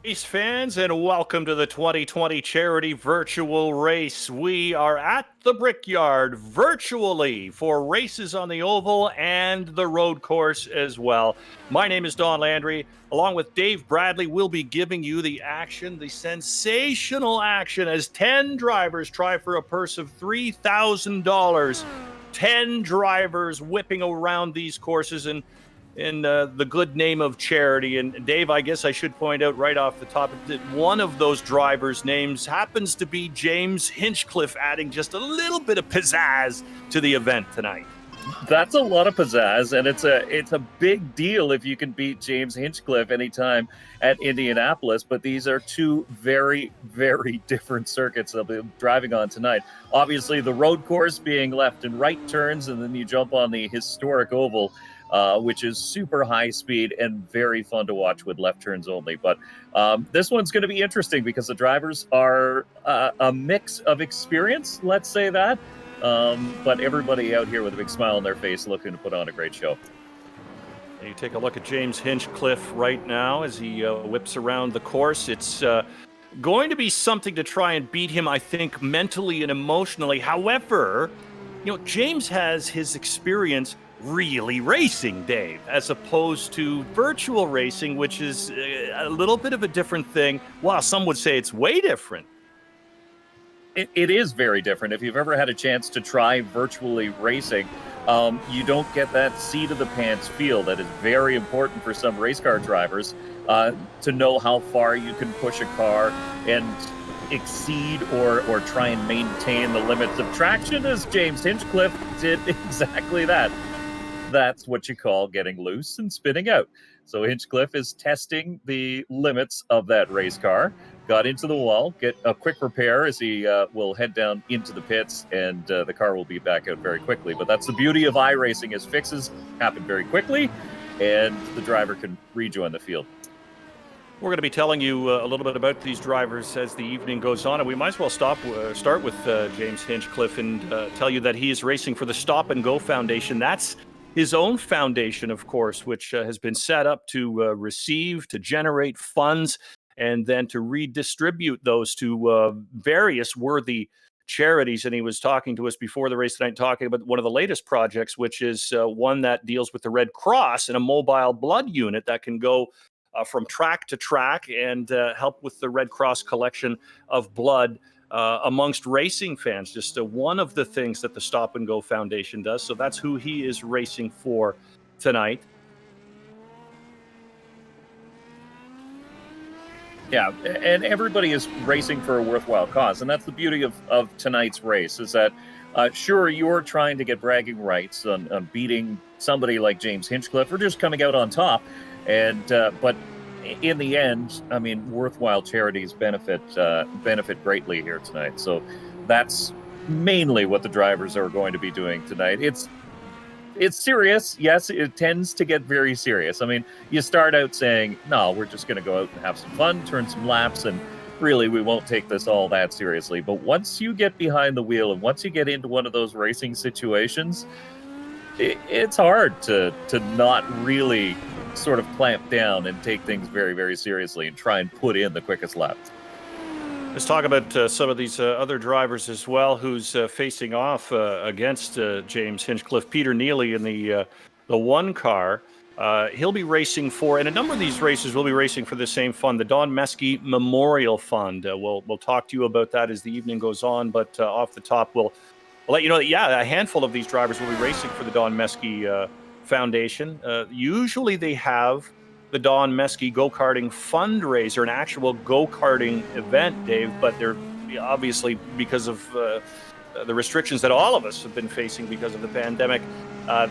Race fans, and welcome to the 2020 charity virtual race. We are at the Brickyard virtually for races on the oval and the road course as well. My name is Don Landry. Along with Dave Bradley, we'll be giving you the action, the sensational action, as 10 drivers try for a purse of $3,000. 10 drivers whipping around these courses in the good name of charity. And Dave, I guess I should point out right off the top that one of those drivers' names happens to be James Hinchcliffe, adding just a little bit of pizzazz to the event tonight. That's a lot of pizzazz, and it's a big deal if you can beat James Hinchcliffe anytime at Indianapolis. But these are two very, very different circuits they'll be driving on tonight. Obviously, the road course being left and right turns, and then you jump on the historic oval, which is super high speed and very fun to watch with left turns only. But this one's going to be interesting because the drivers are a mix of experience, let's say that. But everybody out here with a big smile on their face looking to put on a great show. And you take a look at James Hinchcliffe right now as he whips around the course. It's going to be something to try and beat him, I think, mentally and emotionally. However, James has his experience really racing, Dave, as opposed to virtual racing, which is a little bit of a different thing. Well, some would say it's way different. It is very different. If you've ever had a chance to try virtually racing, you don't get that seat of the pants feel that is very important for some race car drivers to know how far you can push a car and exceed or try and maintain the limits of traction, as James Hinchcliffe did exactly that. That's what you call getting loose and spinning out. So Hinchcliffe is testing the limits of that race car. Got into the wall, get a quick repair as he will head down into the pits, and the car will be back out very quickly. But that's the beauty of iRacing, is fixes happen very quickly, and the driver can rejoin the field. We're going to be telling you a little bit about these drivers as the evening goes on, and we might as well start with James Hinchcliffe and tell you that he is racing for the Stop and Go Foundation. That's his own foundation, of course, which has been set up to generate funds and then to redistribute those to various worthy charities. And he was talking to us before the race tonight, talking about one of the latest projects, which is one that deals with the Red Cross and a mobile blood unit that can go from track to track and help with the Red Cross collection of blood amongst racing fans. Just one of the things that the Stop and Go Foundation does. So that's who he is racing for tonight. Yeah, and everybody is racing for a worthwhile cause. And that's the beauty of tonight's race, is that, sure, you're trying to get bragging rights on beating somebody like James Hinchcliffe or just coming out on top. And but in the end, I mean, worthwhile charities benefit greatly here tonight. So that's mainly what the drivers are going to be doing tonight. It's serious. Yes, it tends to get very serious. I mean, you start out saying, no, we're just going to go out and have some fun, turn some laps, and really we won't take this all that seriously. But once you get behind the wheel and once you get into one of those racing situations, it's hard to not really sort of clamp down and take things very, very seriously and try and put in the quickest lap. Let's talk about some of these other drivers as well, who's facing off against James Hinchcliffe. Peter Neely in the one car. He'll be racing for, and a number of these races will be racing for the same fund, the Don Meskey Memorial Fund. We'll talk to you about that as the evening goes on, but off the top, we'll let you know that, a handful of these drivers will be racing for the Don Meskey Foundation. Usually they have the Don Meskey go-karting fundraiser, an actual go-karting event, Dave, but they're obviously, because of the restrictions that all of us have been facing because of the pandemic,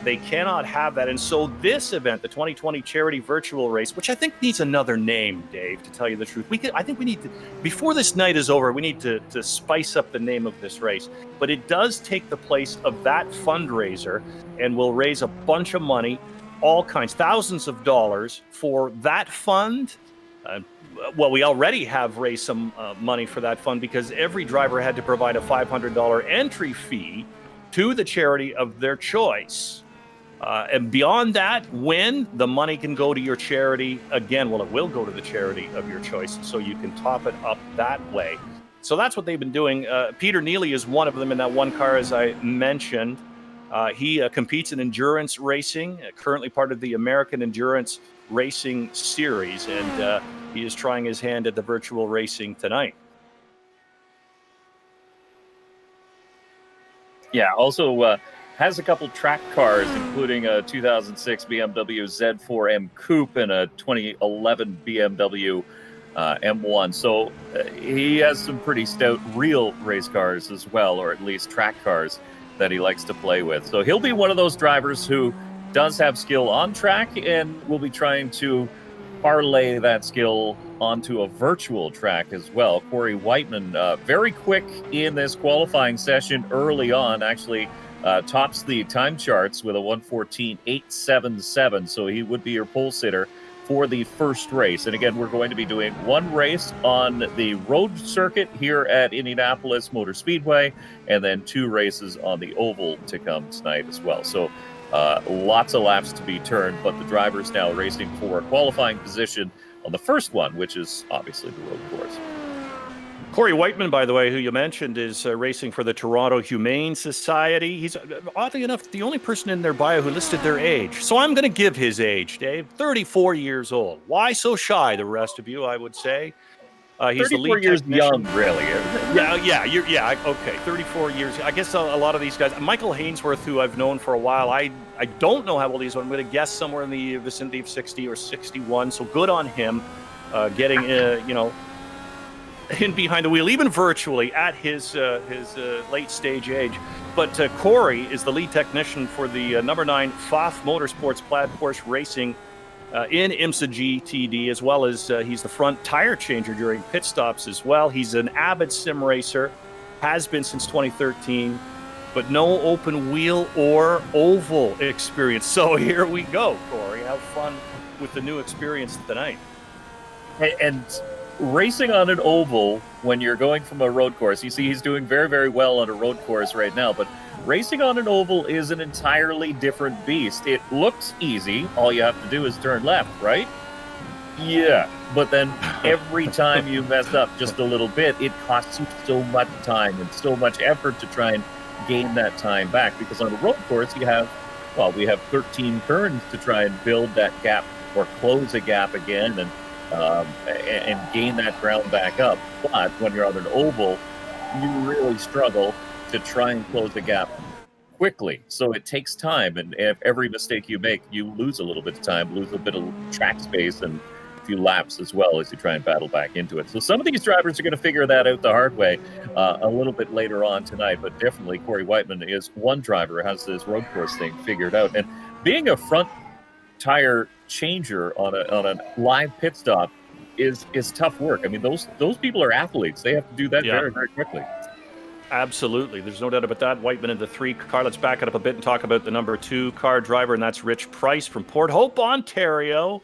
they cannot have that. And so this event, the 2020 charity virtual race, which I think needs another name, Dave, to tell you the truth. I think we need to, before this night is over, we need to spice up the name of this race. But it does take the place of that fundraiser and will raise a bunch of money, all kinds, thousands of dollars for that fund. Well, we already have raised some money for that fund because every driver had to provide a $500 entry fee to the charity of their choice. And beyond that, win, the money can go to your charity. Again, well, it will go to the charity of your choice, so you can top it up that way. So that's what they've been doing. Peter Neely is one of them in that one car, as I mentioned. He competes in endurance racing, currently part of the American Endurance Racing Series, and he is trying his hand at the virtual racing tonight. Yeah, also has a couple track cars, including a 2006 BMW Z4M Coupe and a 2011 BMW M1. So he has some pretty stout real race cars as well, or at least track cars that he likes to play with. So he'll be one of those drivers who does have skill on track and will be trying to parlay that skill onto a virtual track as well. Corey Whiteman, very quick in this qualifying session early on, actually tops the time charts with a 1:14.877. So he would be your pole sitter for the first race. And again, we're going to be doing one race on the road circuit here at Indianapolis Motor Speedway, and then two races on the oval to come tonight as well. So lots of laps to be turned, but the drivers now racing for a qualifying position on the first one, which is obviously the road course. Corey Whiteman, by the way, who you mentioned, is racing for the Toronto Humane Society. He's, oddly enough, the only person in their bio who listed their age. So I'm going to give his age, Dave. 34 years old. Why so shy, the rest of you, I would say. He's 34 the lead years technician. young, really. Okay, 34 years. I guess a lot of these guys, Michael Hainsworth, who I've known for a while, I don't know how old he is, but I'm going to guess somewhere in the vicinity of 60 or 61. So good on him, getting, in behind the wheel, even virtually at his late stage age. But Corey is the lead technician for the number 9 Pfaff Motorsports Plaid Porsche Racing in IMSA GTD, as well as he's the front tire changer during pit stops as well. He's an avid sim racer, has been since 2013, but no open wheel or oval experience. So here we go, Corey. Have fun with the new experience tonight. And racing on an oval when you're going from a road course, you see he's doing very, very well on a road course right now, but racing on an oval is an entirely different beast. It looks easy. All you have to do is turn left, right? Yeah. But then every time you mess up just a little bit, it costs you so much time and so much effort to try and gain that time back. Because on a road course, we have 13 turns to try and build that gap or close a gap again and gain that ground back up. But when you're on an oval, you really struggle to try and close the gap quickly. So it takes time, and if every mistake you make, you lose a little bit of time, lose a bit of track space, and a few laps as well as you try and battle back into it. So some of these drivers are going to figure that out the hard way a little bit later on tonight, but definitely Corey Whiteman is one driver who has this road course thing figured out. And being a front tire changer on a live pit stop is tough work. I mean, those people are athletes. They have to do that very, very quickly. Absolutely. There's no doubt about that. Whiteman in the 3 car. Let's back it up a bit and talk about the number 2 car driver, and that's Rich Price from Port Hope, Ontario.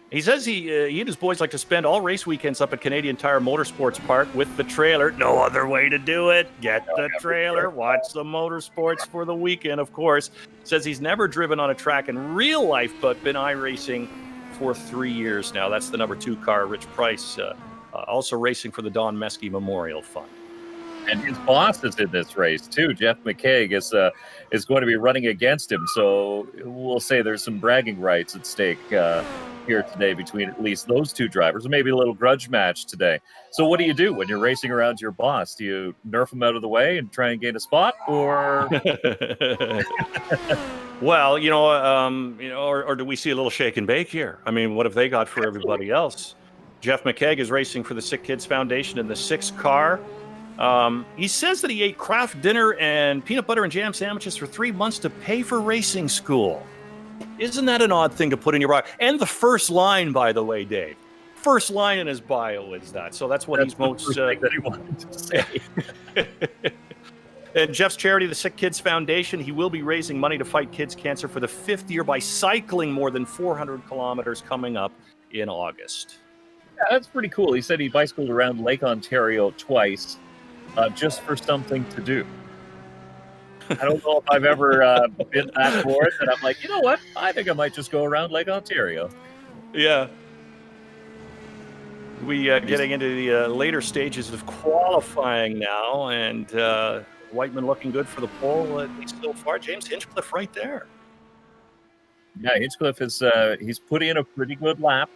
He says he and his boys like to spend all race weekends up at Canadian Tire Motorsports Park with the trailer. No other way to do it. Get the trailer, watch the motorsports for the weekend, of course. Says he's never driven on a track in real life, but been iRacing for 3 years now. That's the number 2 car, Rich Price, also racing for the Don Meskey Memorial Fund. And his boss is in this race too. Jeff McKaig is going to be running against him. So we'll say there's some bragging rights at stake here today between at least those two drivers, or maybe a little grudge match today. So what do you do when you're racing around your boss? Do you nerf him out of the way and try and gain a spot, or? Well, or do we see a little shake and bake here? I mean, what have they got for everybody else? Jeff McKaig is racing for the Sick Kids Foundation in the 6 car. He says that he ate Kraft dinner and peanut butter and jam sandwiches for 3 months to pay for racing school. Isn't that an odd thing to put in your bio? And the first line, by the way, Dave. First line in his bio is that. So that's he's most... thing that he wanted to say. And Jeff's charity, the Sick Kids Foundation, he will be raising money to fight kids' cancer for the 5th year by cycling more than 400 kilometers coming up in August. Yeah, that's pretty cool. He said he bicycled around Lake Ontario twice just for something to do. I don't know if I've ever been that bored that I'm like, you know what? I think I might just go around Lake Ontario. Yeah. We He's- getting into the later stages of qualifying now, and Whiteman looking good for the pole, at least so far. James Hinchcliffe right there. Yeah, Hinchcliffe is he's put in a pretty good lap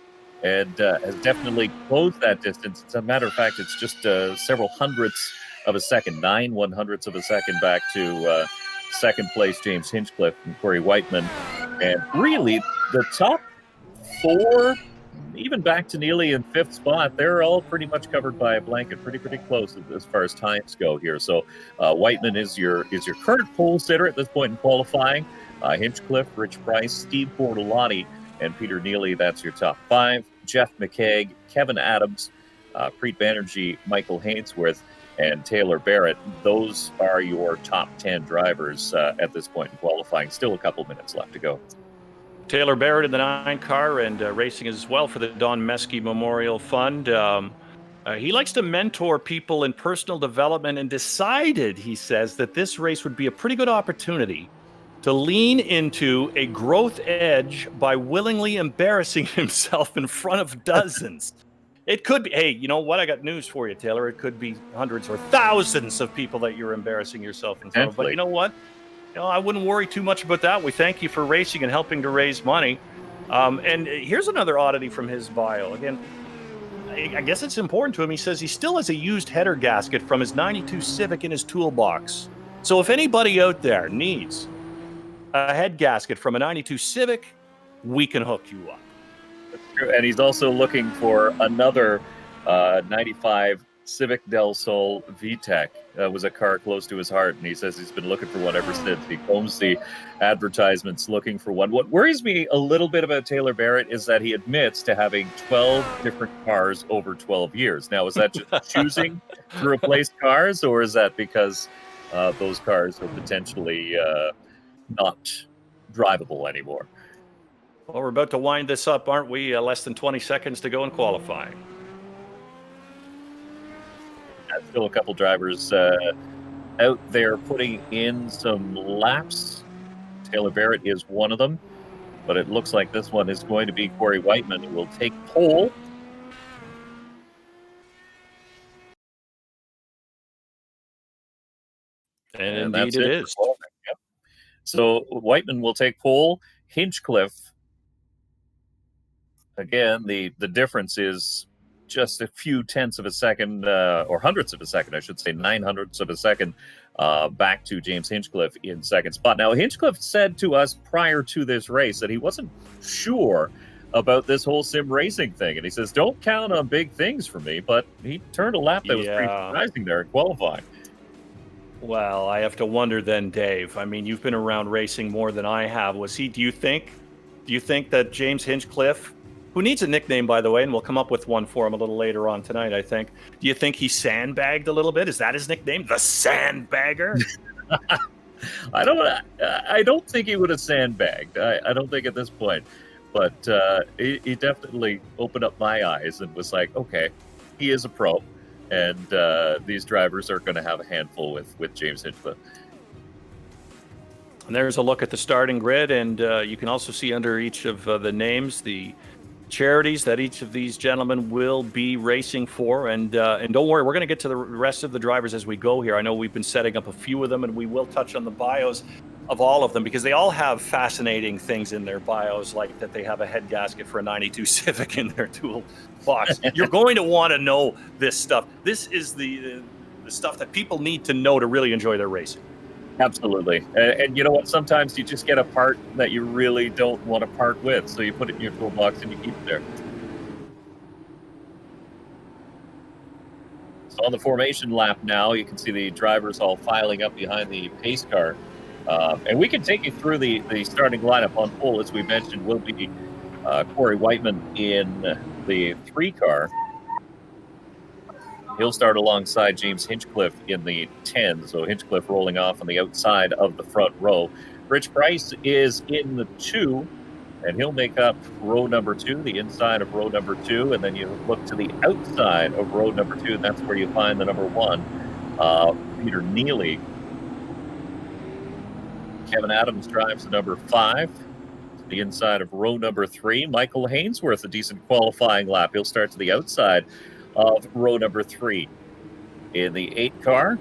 and has definitely closed that distance. As a matter of fact, it's just several hundredths of a second, 9/100ths of a second back to second place James Hinchcliffe and Corey Whiteman. And really, the top four, even back to Neely in fifth spot, they're all pretty much covered by a blanket, pretty close as far as times go here. So Whiteman is your current pole sitter at this point in qualifying. Hinchcliffe, Rich Price, Steve Bortolotti, and Peter Neely. That's your top five. Jeff McKaig, Kevin Adams, Preet Banerjee, Michael Hainsworth, and Taylor Barrett. Those are your top 10 drivers at this point in qualifying. Still a couple minutes left to go. Taylor Barrett in the 9 car and racing as well for the Don Meskey Memorial Fund. He likes to mentor people in personal development and decided, he says, that this race would be a pretty good opportunity to lean into a growth edge by willingly embarrassing himself in front of dozens. It could be, hey, you know what? I got news for you, Taylor. It could be hundreds or thousands of people that you're embarrassing yourself in front of. But you know what? I wouldn't worry too much about that. We thank you for racing and helping to raise money. And here's another oddity from his bio. Again, I guess it's important to him. He says he still has a used header gasket from his 92 Civic in his toolbox. So if anybody out there needs a head gasket from a 92 Civic, we can hook you up. That's true. And he's also looking for another 95 Civic Del Sol VTEC. Was a car close to his heart, and he says he's been looking for one ever since. He combs the advertisements looking for one. What worries me a little bit about Taylor Barrett is that he admits to having 12 different cars over 12 years. Now, is that just choosing to replace cars, or is that because those cars are potentially not drivable anymore? Well, we're about to wind this up, aren't we? Less than 20 seconds to go in qualifying. Still a couple drivers out there putting in some laps. Taylor Barrett is one of them, but it looks like this one is going to be Corey Whiteman, who will take pole. And indeed it is. Yep. So Whiteman will take pole. Hinchcliffe, again, the difference is just a few tenths of a second, or hundredths of a second, I should say, 9/100ths of a second, back to James Hinchcliffe in second spot. Now, Hinchcliffe said to us prior to this race that he wasn't sure about this whole sim racing thing. And he says, don't count on big things for me, but he turned a lap that was pretty surprising there in qualifying. Well, I have to wonder then, Dave. I mean, you've been around racing more than I have. Do you think that James Hinchcliffe, who needs a nickname, by the way, and we'll come up with one for him a little later on tonight, I think. Do you think he sandbagged a little bit? Is that his nickname? The Sandbagger? I don't think he would have sandbagged. I don't think at this point. But he definitely opened up my eyes and was like, okay, he is a pro. And these drivers are going to have a handful with James Hinchcliffe. And there's a look at the starting grid, and you can also see under each of the names the charities that each of these gentlemen will be racing for. And don't worry, we're going to get to the rest of the drivers as we go here. I know we've been setting up a few of them, and we will touch on the bios of all of them because they all have fascinating things in their bios, like that they have a head gasket for a 92 Civic in their toolbox. You're going to want to know this stuff. This is the stuff that people need to know to really enjoy their racing. Absolutely. And you know what? Sometimes you just get a part that you really don't want to part with. So you put it in your toolbox and you keep it there. So on the formation lap now, you can see the drivers all filing up behind the pace car. And we can take you through the starting lineup. On pole, as we mentioned, will be Corey Whiteman in the 3 car. He'll start alongside James Hinchcliffe in the 10. So Hinchcliffe rolling off on the outside of the front row. Rich Price is in the 2, and he'll make up row number 2, the inside of row number 2. And then you look to the outside of row number 2, and that's where you find the number 1, Peter Neely. Kevin Adams drives the number 5. To the inside of row number 3. Michael Hainsworth, a decent qualifying lap. He'll start to the outside of row number 3. In the 8 car,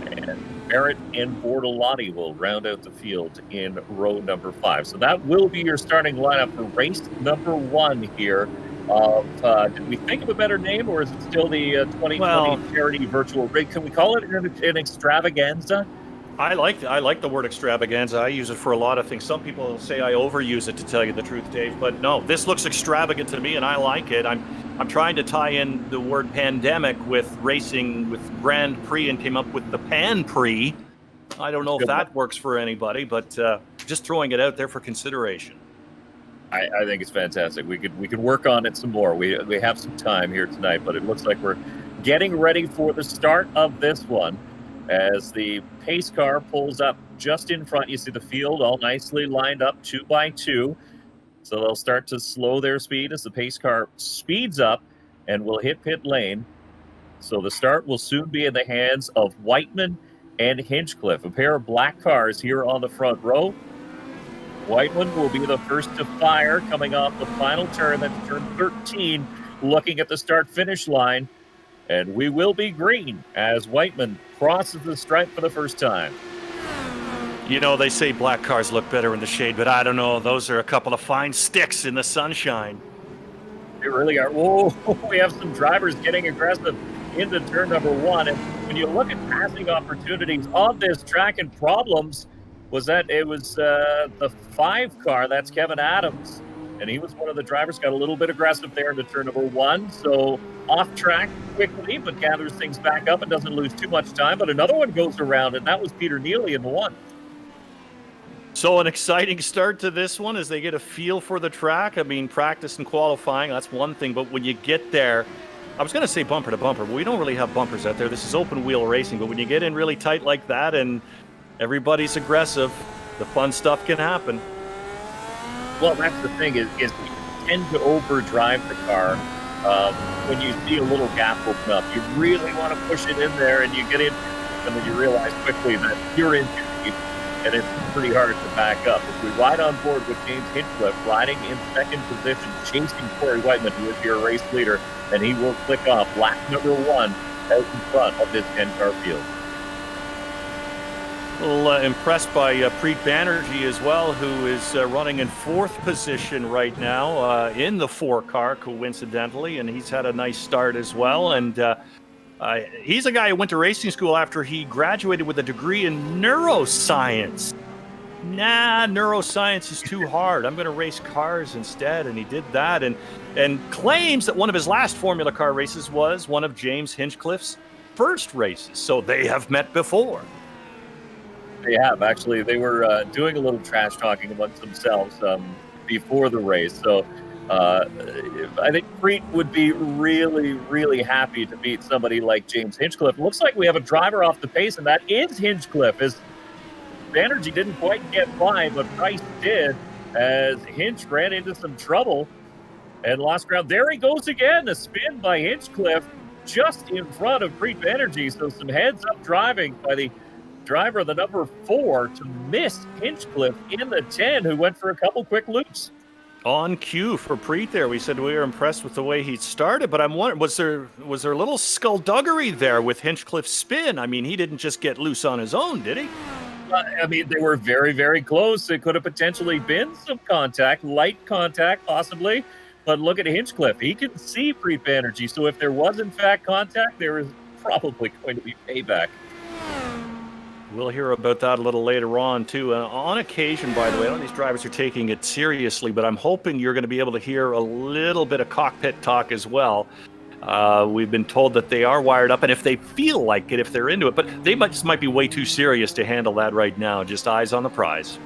and Barrett and Bortolotti will round out the field in row number 5. So that will be your starting lineup for race number 1 here. Did we think of a better name, or is it still the 2020 charity virtual rig? Can we call it an extravaganza? I like the word extravaganza. I use it for a lot of things. Some people say I overuse it, to tell you the truth, Dave. But no, this looks extravagant to me, and I like it. I'm trying to tie in the word pandemic with racing with Grand Prix, and came up with the Pan Prix. I don't know if that works for anybody, but just throwing it out there for consideration. I think it's fantastic. We could work on it some more. We have some time here tonight, but it looks like we're getting ready for the start of this one. As the pace car pulls up just in front, you see the field all nicely lined up 2 by 2. So they'll start to slow their speed as the pace car speeds up and will hit pit lane. So the start will soon be in the hands of Whiteman and Hinchcliffe, a pair of black cars here on the front row. Whiteman will be the first to fire, coming off the final turn. That's turn 13, looking at the start-finish line. And we will be green as Whiteman crosses the stripe for the first time. You know, they say black cars look better in the shade, but I don't know. Those are a couple of fine sticks in the sunshine. They really are. Whoa, we have some drivers getting aggressive into turn number 1. And when you look at passing opportunities on this track and problems, was that it was the 5 car, that's Kevin Adams. And he was one of the drivers, got a little bit aggressive there into turn number 1. So off track quickly, but gathers things back up and doesn't lose too much time. But another one goes around, and that was Peter Neely in the 1. So an exciting start to this one as they get a feel for the track. I mean, practice and qualifying, that's one thing. But when you get there, I was going to say bumper to bumper, but we don't really have bumpers out there. This is open wheel racing. But when you get in really tight like that and everybody's aggressive, the fun stuff can happen. Well, that's the thing is you tend to overdrive the car when you see a little gap open up. You really want to push it in there, and you get in, and then you realize quickly that you're in too deep, and it's pretty hard to back up. As we ride on board with James Hinchcliffe, riding in second position, chasing Corey Whiteman, who is your race leader, and he will click off lap number 1 out in front of this 10-car field. A little impressed by Preet Banerjee as well, who is running in 4th position right now in the 4 car, coincidentally, and he's had a nice start as well. And he's a guy who went to racing school after he graduated with a degree in neuroscience. Nah, neuroscience is too hard. I'm going to race cars instead, and he did that, and claims that one of his last Formula Car races was one of James Hinchcliffe's first races. So they have met before. They have, actually. They were doing a little trash talking amongst themselves before the race. So I think Preet would be really, really happy to meet somebody like James Hinchcliffe. It looks like we have a driver off the pace, and that is Hinchcliffe. As Banerjee didn't quite get by, but Price did, as Hinch ran into some trouble and lost ground. There he goes again, a spin by Hinchcliffe just in front of Preet Banerjee. So some heads-up driving by the driver of the number 4 to miss Hinchcliffe in the 10, who went for a couple quick loops. On cue for Preet there. We said we were impressed with the way he started, but I'm wondering, was there a little skullduggery there with Hinchcliffe's spin? I mean, he didn't just get loose on his own, did he? I mean, they were very, very close. It could have potentially been some contact, light contact possibly, but look at Hinchcliffe. He can see Preet Banerjee, so if there was in fact contact, there is probably going to be payback. We'll hear about that a little later on, too. On occasion, by the way, I know these drivers are taking it seriously, but I'm hoping you're going to be able to hear a little bit of cockpit talk as well. We've been told that they are wired up, and if they feel like it, if they're into it, but they might be way too serious to handle that right now. Just eyes on the prize.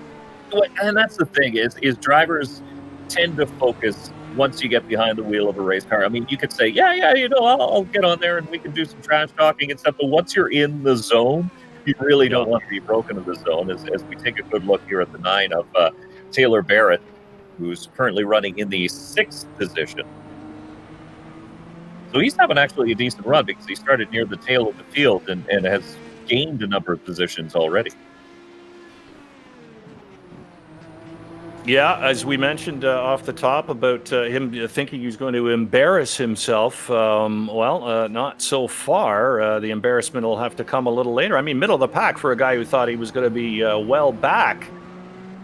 And that's the thing is drivers tend to focus once you get behind the wheel of a race car. I mean, you could say, yeah, I'll get on there and we can do some trash talking and stuff, but once you're in the zone, you really don't want to be broken in the zone. As we take a good look here at the 9 of Taylor Barrett, who's currently running in the 6th position. So he's having actually a decent run because he started near the tail of the field and has gained a number of positions already. Yeah, as we mentioned off the top about him thinking he's going to embarrass himself. Not so far. The embarrassment will have to come a little later. I mean, middle of the pack for a guy who thought he was going to be well back.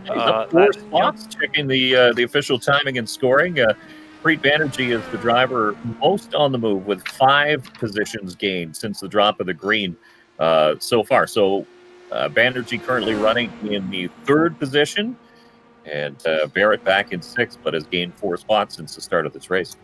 He's up four spots, checking the official timing and scoring. Preet Banerjee is the driver most on the move with 5 positions gained since the drop of the green so far. So Banerjee currently running in the 3rd position, and Barrett back in 6th, but has gained 4 spots since the start of this race.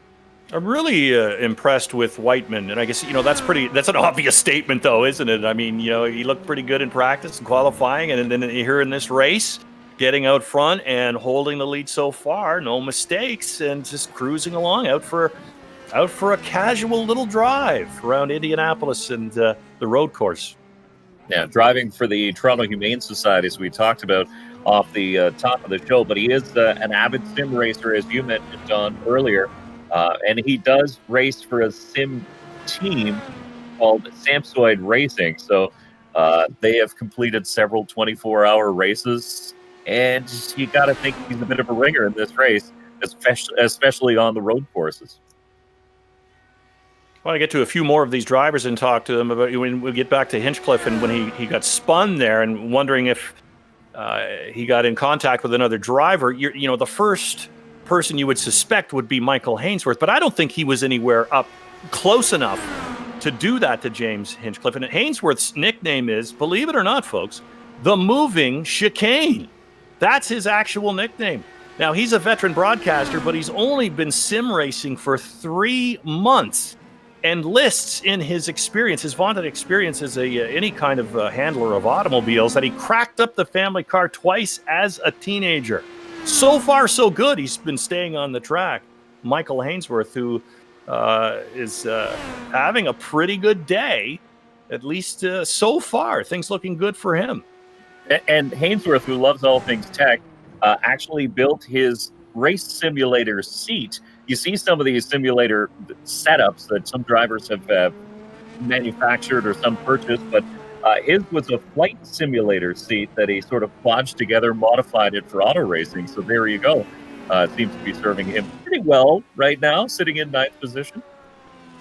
I'm really impressed with Whiteman, and I guess that's an obvious statement, though, isn't it? I mean, he looked pretty good in practice and qualifying, and then here in this race, getting out front and holding the lead so far, no mistakes, and just cruising along out for a casual little drive around Indianapolis and the road course. Yeah, driving for the Toronto Humane Society, as we talked about off the top of the show, but he is an avid sim racer, as you mentioned, John, earlier, and he does race for a sim team called Samsoid Racing. So they have completed several 24-hour races, and you got to think he's a bit of a ringer in this race, especially on the road courses. I want to get to a few more of these drivers and talk to them about when we get back to Hinchcliffe and when he got spun there, and wondering if he got in contact with another driver. The first person you would suspect would be Michael Hainsworth, but I don't think he was anywhere up close enough to do that to James Hinchcliffe. And Hainsworth's nickname is, believe it or not, folks, the Moving Chicane. That's his actual nickname. Now, he's a veteran broadcaster, but he's only been sim racing for 3 months, and lists in his experience, his vaunted experience as any kind of handler of automobiles, that he cracked up the family car twice as a teenager. So far, so good. He's been staying on the track. Michael Hainsworth, who is having a pretty good day, at least so far. Things looking good for him. And Hainsworth, who loves all things tech, actually built his race simulator seat. You see some of these simulator setups that some drivers have manufactured or some purchased, but his was a flight simulator seat that he sort of bodged together, modified it for auto racing. So there you go. Seems to be serving him pretty well right now, sitting in 9th position.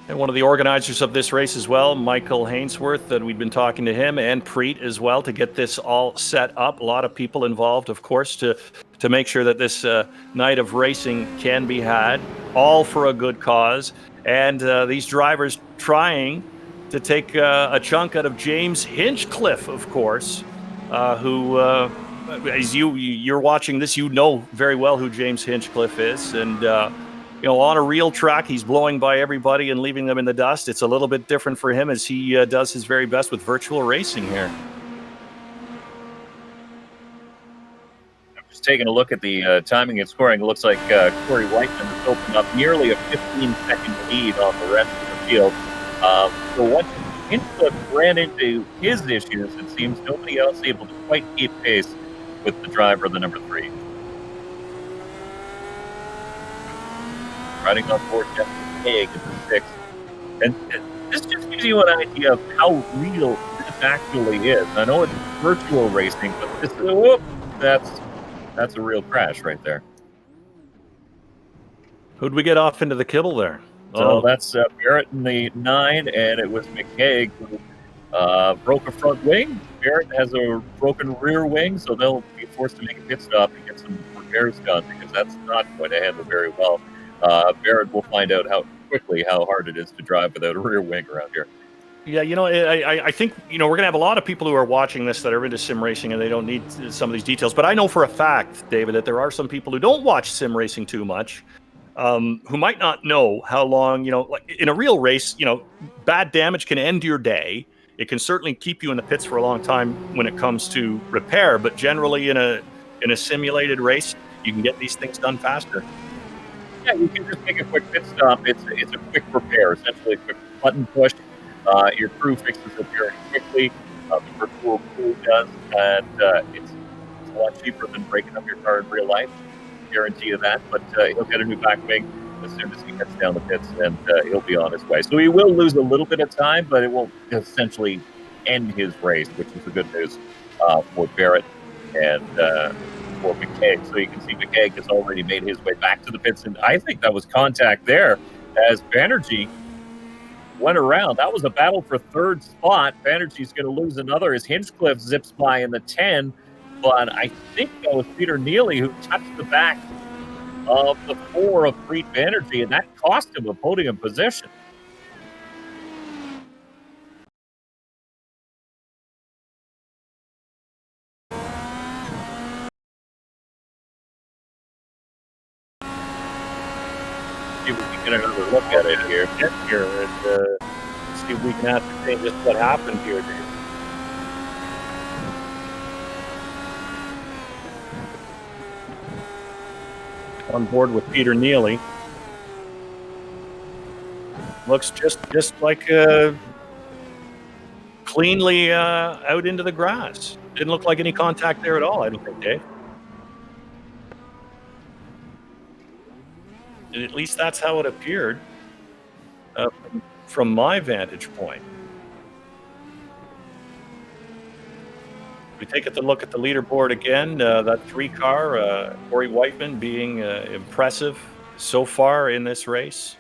And one of the organizers of this race as well, Michael Hainsworth, that we've been talking to him, and Preet as well, to get this all set up. A lot of people involved, of course, to make sure that this night of racing can be had, all for a good cause. And these drivers trying to take a chunk out of James Hinchcliffe, of course, who, as you're watching this, you know very well who James Hinchcliffe is. And on a real track, he's blowing by everybody and leaving them in the dust. It's a little bit different for him as he does his very best with virtual racing here. I'm just taking a look at the timing and scoring. It looks like Corey Whiteman has opened up nearly a 15-second lead on the rest of the field. So once Hinchcliffe ran into his issues, it seems nobody else able to quite keep pace with the driver, the number 3. Riding on board Jeff Haig at the 6th. And this just gives you an idea of how real this actually is. I know it's virtual racing, but that's a real crash right there. Who'd we get off into the kibble there? So that's Barrett in the 9, and it was McKaig who broke a front wing. Barrett has a broken rear wing, so they'll be forced to make a pit stop and get some repairs done, because that's not going to handle very well. Barrett will find out how hard it is to drive without a rear wing around here. Yeah, I think, we're going to have a lot of people who are watching this that are into sim racing and they don't need some of these details. But I know for a fact, David, that there are some people who don't watch sim racing too much, who might not know how long, like in a real race, bad damage can end your day. It can certainly keep you in the pits for a long time when it comes to repair. But generally in a simulated race, you can get these things done faster. Yeah, you can just make a quick pit stop. It's a quick repair, essentially a quick button push. Your crew fixes it very quickly. The virtual crew does, and it's a lot cheaper than breaking up your car in real life. Guarantee you that. But he'll get a new back wing as soon as he gets down the pits, and he'll be on his way. So he will lose a little bit of time, but it won't essentially end his race, which is the good news for Barrett and for McKay. So you can see McKay has already made his way back to the pits, and I think that was contact there as Banerjee went around. That was a battle for third spot. Banerjee's going to lose another as Hinchcliffe zips by in the 10, but I think that was Peter Neely who touched the back of the 4 of Preet Banerjee, and that cost him a podium position. See if we can get another look at it here. And see if we can ascertain just what happened here, Dave. On board with Peter Neely. Looks just like cleanly out into the grass. Didn't look like any contact there at all, I don't think, Dave. At least that's how it appeared from my vantage point. We take a look at the leaderboard again. That 3 car, Corey Whiteman being impressive so far in this race.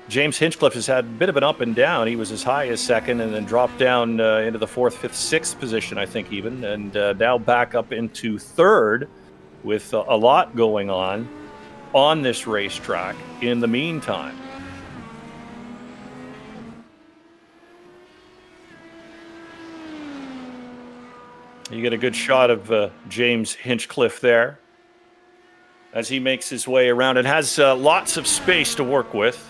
James Hinchcliffe has had a bit of an up and down. He was as high as second and then dropped down into the 4th, 5th, 6th position, I think even, and now back up into 3rd with a lot going on this racetrack in the meantime. You get a good shot of James Hinchcliffe there as he makes his way around and has lots of space to work with.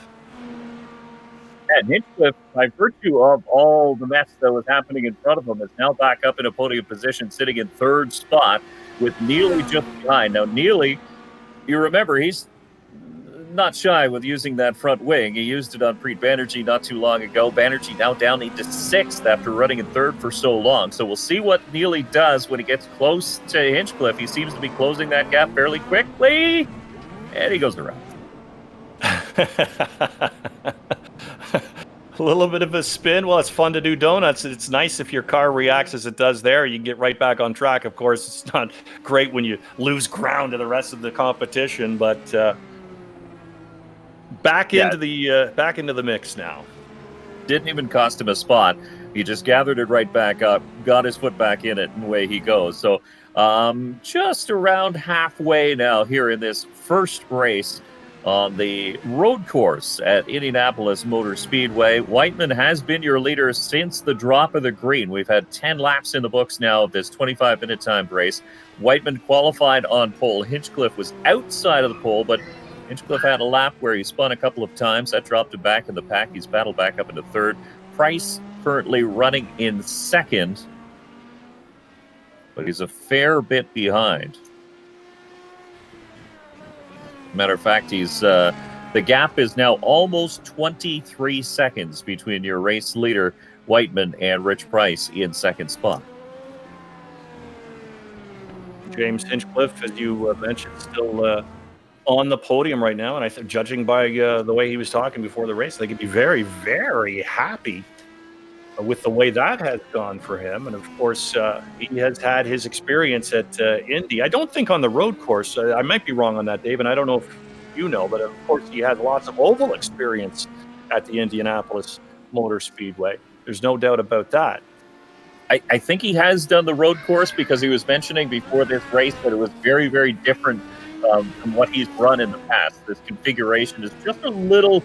And Hinchcliffe, by virtue of all the mess that was happening in front of him, is now back up in a podium position, sitting in 3rd spot with Neely just behind. Now, Neely, you remember, he's not shy with using that front wing. He used it on Preet Banerjee not too long ago. Banerjee now down into 6th after running in 3rd for so long. So we'll see what Neely does when he gets close to Hinchcliffe. He seems to be closing that gap fairly quickly, and he goes around. A little bit of a spin. Well, it's fun to do donuts. It's nice if your car reacts as it does there. You can get right back on track. Of course, it's not great when you lose ground to the rest of the competition, but back into the mix now. Didn't even cost him a spot. He just gathered it right back up, got his foot back in it, and away he goes. So just around halfway now here in this first race on the road course at Indianapolis Motor Speedway. Whiteman has been your leader since the drop of the green. We've had 10 laps in the books now of this 25-minute timed race. Whiteman qualified on pole. Hinchcliffe was outside of the pole, but Hinchcliffe had a lap where he spun a couple of times. That dropped him back in the pack. He's battled back up into 3rd. Price currently running in 2nd, but he's a fair bit behind. Matter of fact, he's the gap is now almost 23 seconds between your race leader, Whiteman, and Rich Price in 2nd spot. James Hinchcliffe, as you mentioned, still on the podium right now, and I think, judging by the way he was talking before the race, they could be very, very happy with the way that has gone for him. And of course, he has had his experience at Indy. I don't think on the road course, I might be wrong on that, Dave, and I don't know if you know, but of course he has lots of oval experience at the Indianapolis Motor Speedway. There's no doubt about that. I think he has done the road course because he was mentioning before this race that it was very, very different from what he's run in the past. This configuration is just a little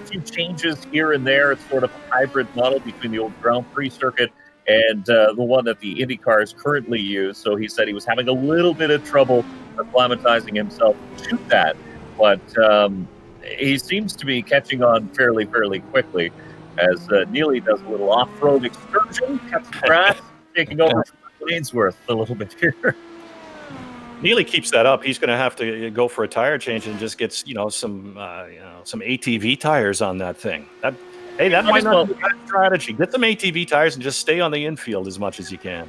few changes here and there. It's sort of a hybrid model between the old Grand Prix circuit and the one that the Indy cars currently use. So he said he was having a little bit of trouble acclimatizing himself to that, but he seems to be catching on fairly quickly as Neely does a little off-road excursion, cuts the grass, taking over from Ainsworth a little bit here. Neely keeps that up. He's going to have to go for a tire change and just gets some ATV tires on that thing. That might not be a bad strategy. Get some ATV tires and just stay on the infield as much as you can.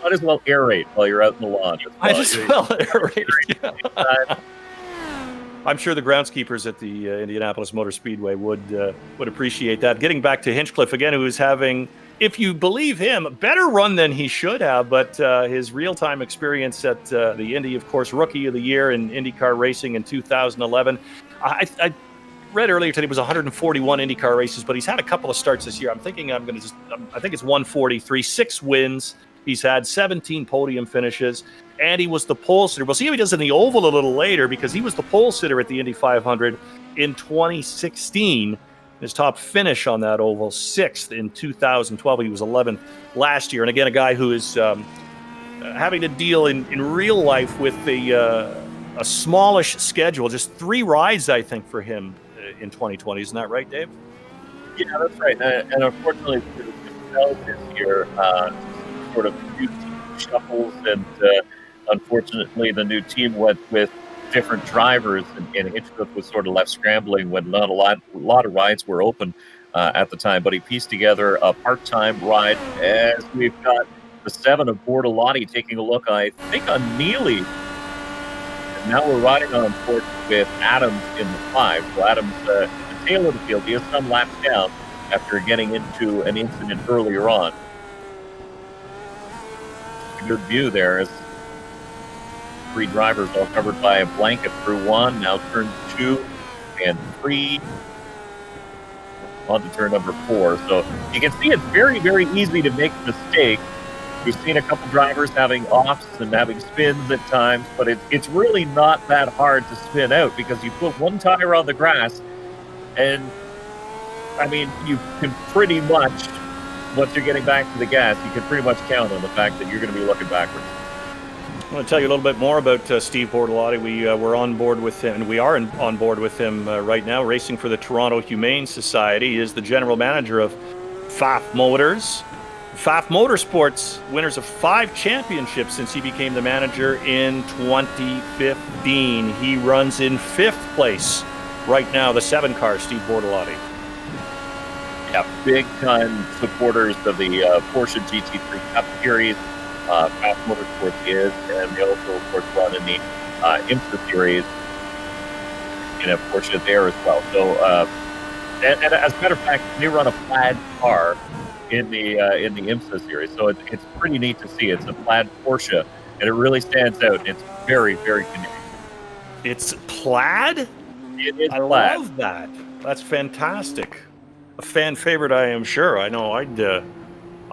Might as well aerate while you're out in the lawn. Might as well aerate. Yeah. I'm sure the groundskeepers at the Indianapolis Motor Speedway would appreciate that. Getting back to Hinchcliffe again, who is having if you believe him, better run than he should have. But his real-time experience at the Indy, of course, Rookie of the Year in IndyCar racing in 2011. I read earlier today it was 141 IndyCar races, but he's had a couple of starts this year. I think it's 143, 6 wins. He's had 17 podium finishes, and he was the pole sitter. We'll see how he does in the oval a little later, because he was the pole sitter at the Indy 500 in 2016. His top finish on that oval, 6th in 2012. He was 11th last year. And again, a guy who is having to deal in real life with a smallish schedule. Just 3 rides, I think, for him in 2020. Isn't that right, Dave? Yeah, that's right. And unfortunately, this year, sort of few team shuffles, and unfortunately, the new team went with different drivers, and Hinchcliffe was sort of left scrambling when not a lot of rides were open at the time. But he pieced together a part-time ride, as we've got the 7 of Bortolotti taking a look, I think, on Neely. And now we're riding on course with Adams in the 5. So Adams, the tail of the field, he has some laps down after getting into an incident earlier on. A good view there as 3 drivers all covered by a blanket through 1, now turn 2 and 3, on to turn number 4. So you can see it's very, very easy to make a mistake. We've seen a couple drivers having offs and having spins at times, but it's really not that hard to spin out, because you put one tire on the grass, and I mean, you can pretty much, once you're getting back to the gas, you can pretty much count on the fact that you're going to be looking backwards. I want to tell you a little bit more about Steve Bortolotti. We were on board with him, and we are on board with him right now, racing for the Toronto Humane Society. He is the general manager of Pfaff Motors. Pfaff Motorsports, winners of 5 championships since he became the manager in 2015. He runs in 5th place right now, the 7 car, Steve Bortolotti. Yeah, big-time supporters of the Porsche GT3 Cup Series. Pfaff Motorsports is, and they also, of course, run in the IMSA Series in a Porsche there as well. So, and as a matter of fact, they run a plaid car in the IMSA Series. So it's pretty neat to see. It's a plaid Porsche, and it really stands out. It's very, very convenient. It's plaid? It is I plaid. love that. That's fantastic. A fan favorite, I am sure. I know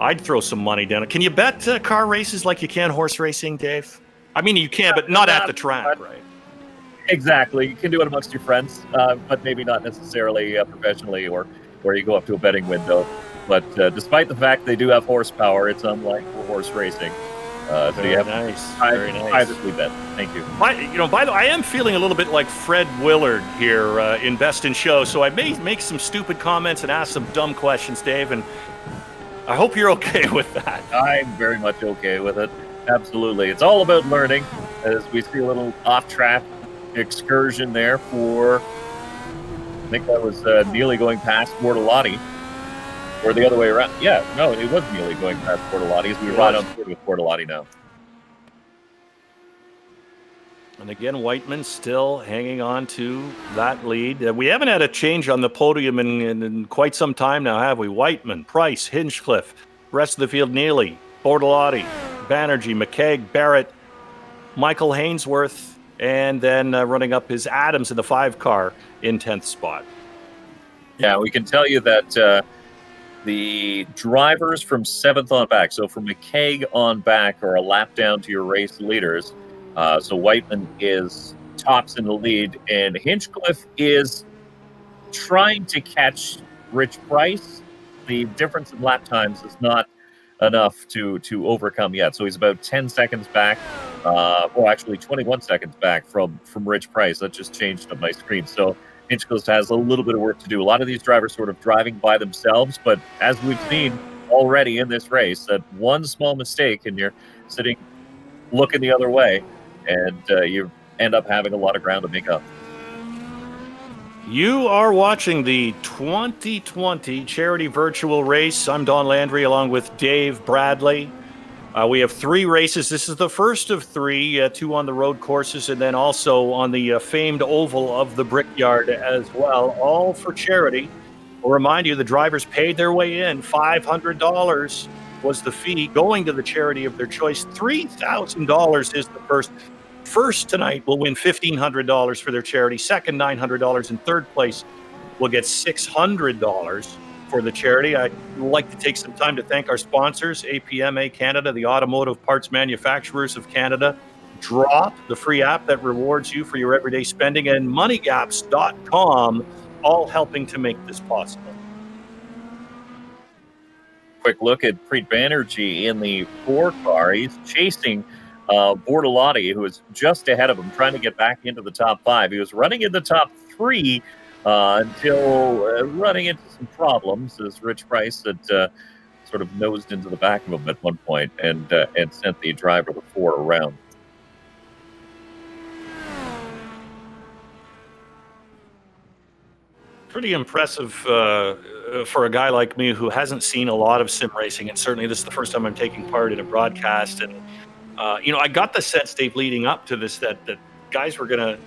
I'd throw some money down. Can you bet car races like you can horse racing, Dave? I mean, you can, but not at the track, right? Exactly. You can do it amongst your friends, but maybe not necessarily professionally, or where you go up to a betting window. But despite the fact they do have horsepower, it's unlike horse racing. So you have very nice. privately bet. Thank you. By the way, I am feeling a little bit like Fred Willard here in Best in Show, so I may make some stupid comments and ask some dumb questions, Dave, and I hope you're okay with that. I'm very much okay with it. Absolutely. It's all about learning, as we see a little off-track excursion there for, I think that was Neely going past Bortolotti, or the other way around. Yeah, no, it was Neely going past Bortolotti, as we ride on board with Bortolotti now. And again, Whiteman still hanging on to that lead. We haven't had a change on the podium in quite some time now, have we? Whiteman, Price, Hinchcliffe, rest of the field, Neely, Bortolotti, Banerjee, McKeag, Barrett, Michael Hainsworth, and then running up is Adams in the 5 car in 10th spot. Yeah, we can tell you that the drivers from 7th on back, so from McKeag on back, are a lap down to your race leaders. So Whiteman is tops in the lead, and Hinchcliffe is trying to catch Rich Price. The difference in lap times is not enough to overcome yet. So he's about 10 seconds back, actually 21 seconds back from Rich Price. That just changed on my screen. So Hinchcliffe has a little bit of work to do. A lot of these drivers sort of driving by themselves, but as we've seen already in this race, that one small mistake and you're sitting looking the other way, and you end up having a lot of ground to make up. You are watching the 2020 Charity Virtual Race. I'm Don Landry along with Dave Bradley. We have 3 races. This is the first of 3, 2 on the road courses, and then also on the famed oval of the Brickyard as well, all for charity. I'll remind you, the drivers paid their way in. $500 was the fee going to the charity of their choice. $3,000 is the purse. First tonight will win $1,500 for their charity. Second, $900. And third place will get $600 for the charity. I'd like to take some time to thank our sponsors, APMA Canada, the Automotive Parts Manufacturers of Canada, Drop, the free app that rewards you for your everyday spending, and moneygaps.com, all helping to make this possible. Quick look at Preet Banerjee in the 4 car. He's chasing Bortolotti, who is just ahead of him, trying to get back into the top 5. He was running in the top 3 until running into some problems as Rich Price had sort of nosed into the back of him at one point and sent the driver the 4 around. Pretty impressive for a guy like me who hasn't seen a lot of sim racing, and certainly this is the first time I'm taking part in a broadcast. And I got the sense, Dave, leading up to this, that guys were going to,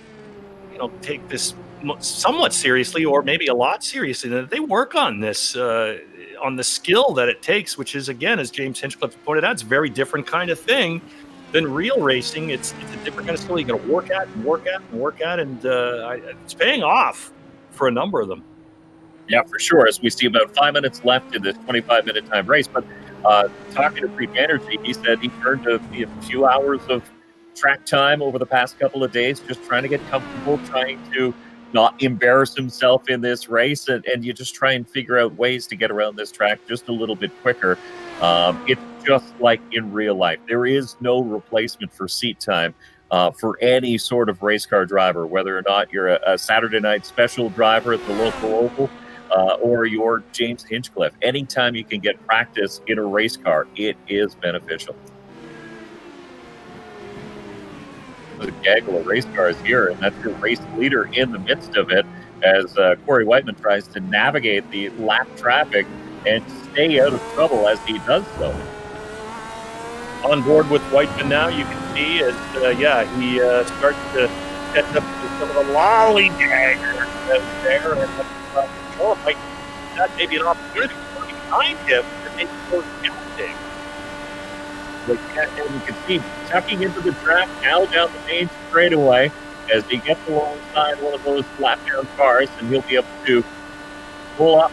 take this somewhat seriously, or maybe a lot seriously. That they work on this, on the skill that it takes, which is, again, as James Hinchcliffe pointed out, it's a very different kind of thing than real racing. It's a different kind of skill you got to work at and work at and work at, and it's paying off for a number of them. Yeah, for sure. As we see about 5 minutes left in this 25-minute time race. But talking to Preet Banerjee, he said he turned a few hours of track time over the past couple of days, just trying to get comfortable, trying to not embarrass himself in this race, and you just try and figure out ways to get around this track just a little bit quicker. It's just like in real life. There is no replacement for seat time. For any sort of race car driver, whether or not you're a Saturday night special driver at the local oval or you're James Hinchcliffe. Anytime you can get practice in a race car, it is beneficial. The gaggle of race cars here, and that's your race leader in the midst of it as Corey Whiteman tries to navigate the lap traffic and stay out of trouble as he does so. On board with Whiteman now, you can see as he starts to catch up to some of the lollygaggers there, and might that maybe an opportunity behind him to make those counting. And you can see tucking into the track now down the main straightaway as he gets alongside one of those lap down cars, and he'll be able to pull up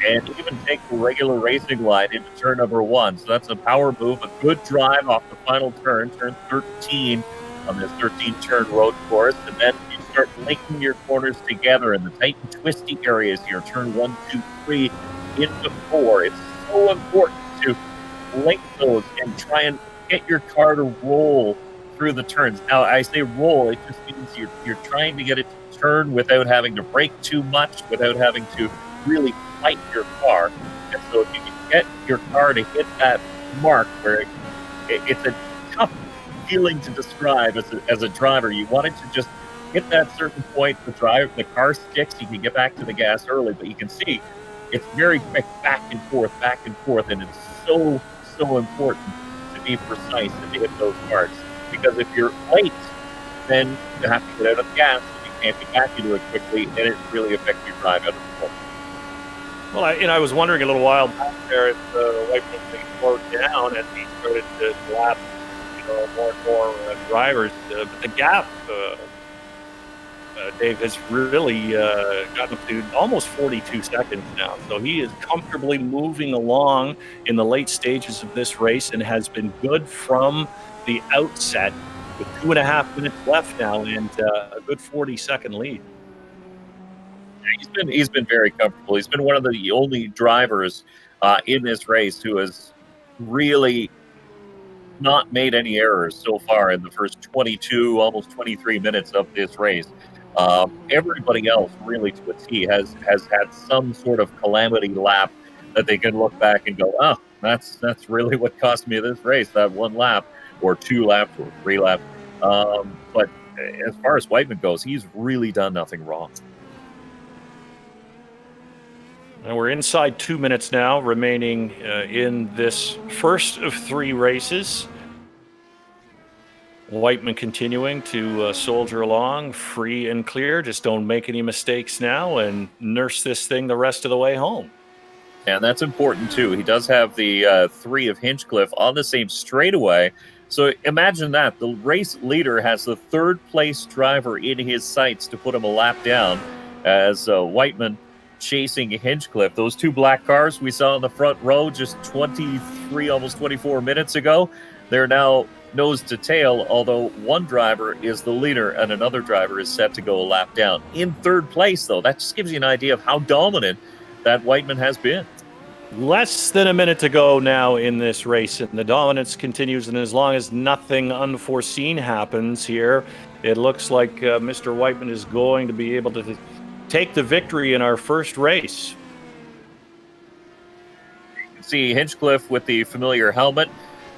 and even take the regular racing line into turn number 1. So that's a power move, a good drive off the final turn 13 on this 13-turn road course. And then you start linking your corners together in the tight and twisty areas here, turn 1, 2, 3 into 4. It's so important to link those and try and get your car to roll through the turns. Now, I say roll, it just means you're trying to get it to turn without having to brake too much, without having to really fight your car. And so if you can get your car to hit that mark where it's a tough feeling to describe as a driver, you want it to just hit that certain point, the car sticks, you can get back to the gas early, but you can see it's very quick back and forth, and it's so important to be precise and to hit those marks, because if you're late, then you have to get out of the gas, and you can't get back into it quickly, and it really affects your drive out of the floor. Well, I was wondering a little while back there if Whiteman thing slowed down and he started to lap, more and more drivers. But the gap, Dave, has really gotten up to almost 42 seconds now. So he is comfortably moving along in the late stages of this race and has been good from the outset with 2.5 minutes left now and a good 40-second lead. He's been very comfortable. He's been one of the only drivers in this race who has really not made any errors so far in the first 22, almost 23 minutes of this race. Everybody else, really to a T, has had some sort of calamity lap that they can look back and go, oh, that's really what cost me this race, that 1 lap or 2 laps or 3 laps. But as far as Whiteman goes, he's really done nothing wrong. And we're inside 2 minutes now, remaining in this first of 3 races. Whiteman continuing to soldier along, free and clear. Just don't make any mistakes now and nurse this thing the rest of the way home. And that's important too. He does have the 3 of Hinchcliffe on the same straightaway. So imagine that. The race leader has the 3rd place driver in his sights to put him a lap down as Whiteman chasing Hinchcliffe. Those 2 black cars we saw in the front row just 23, almost 24 minutes ago, they're now nose to tail, although one driver is the leader and another driver is set to go a lap down. In 3rd place, though, that just gives you an idea of how dominant that Whiteman has been. Less than a minute to go now in this race, and the dominance continues. And as long as nothing unforeseen happens here, it looks like Mr. Whiteman is going to be able to take the victory in our first race. You can see Hinchcliffe with the familiar helmet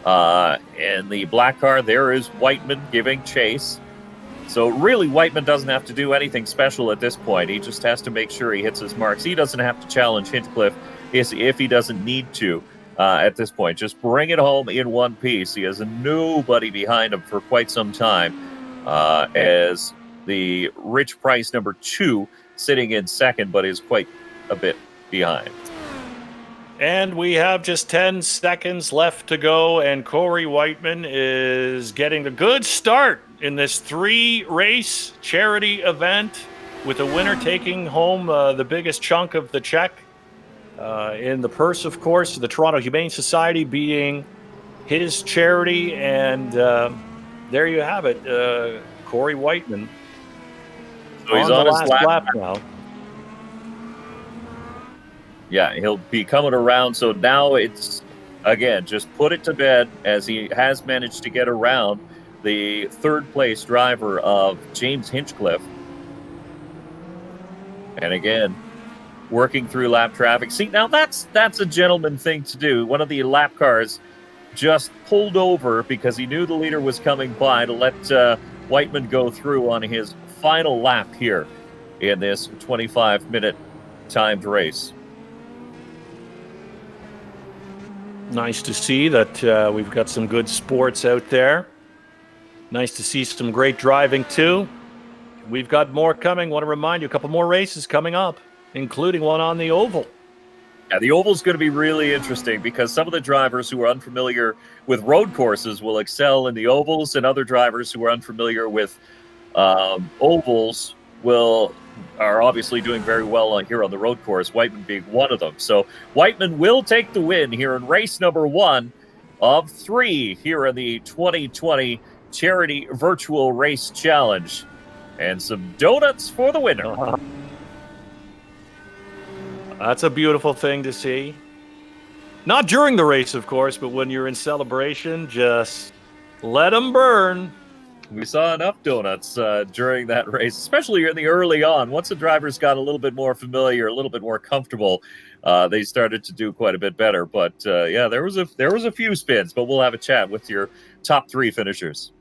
and the black car. There is Whiteman giving chase. So really, Whiteman doesn't have to do anything special at this point. He just has to make sure he hits his marks. He doesn't have to challenge Hinchcliffe if he doesn't need to at this point. Just bring it home in one piece. He has nobody behind him for quite some time as the Rich Price number 2 sitting in second, but is quite a bit behind. And we have just 10 seconds left to go, and Corey Whiteman is getting a good start in this 3-race charity event, with the winner taking home the biggest chunk of the check in the purse, of course, the Toronto Humane Society being his charity. And there you have it, Corey Whiteman. So he's on his lap now. Yeah, he'll be coming around. So now it's, again, just put it to bed, as he has managed to get around the 3rd place driver of James Hinchcliffe. And again, working through lap traffic. See, now that's a gentleman thing to do. One of the lap cars just pulled over because he knew the leader was coming by to let Whiteman go through on his final lap here in this 25-minute timed race. Nice to see that we've got some good sports out there. Nice to see some great driving, too. We've got more coming. Want to remind you, a couple more races coming up, including one on the oval. Yeah, the oval's going to be really interesting because some of the drivers who are unfamiliar with road courses will excel in the ovals, and other drivers who are unfamiliar with ovals are obviously doing very well here on the road course, Whiteman being one of them. So Whiteman will take the win here in race number 1 of 3 here in the 2020 Charity Virtual Race Challenge. And some donuts for the winner. That's a beautiful thing to see. Not during the race, of course, but when you're in celebration, just let them burn. We saw enough donuts during that race, especially in the early on. Once the drivers got a little bit more familiar, a little bit more comfortable, they started to do quite a bit better. But yeah, there was a few spins. But we'll have a chat with your top 3 finishers.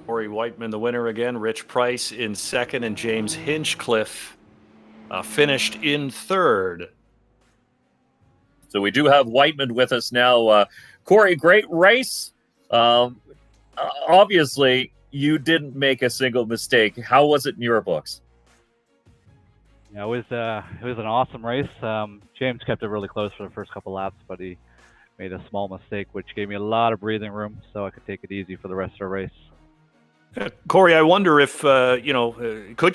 Corey Whiteman, the winner again. Rich Price in second, and James Hinchcliffe finished in 3rd. So we do have Whiteman with us now. Corey, great race. Obviously, you didn't make a single mistake. How was it in your books? Yeah, it was an awesome race. James kept it really close for the first couple laps, but he made a small mistake, which gave me a lot of breathing room, so I could take it easy for the rest of the race. Corey, I wonder if, could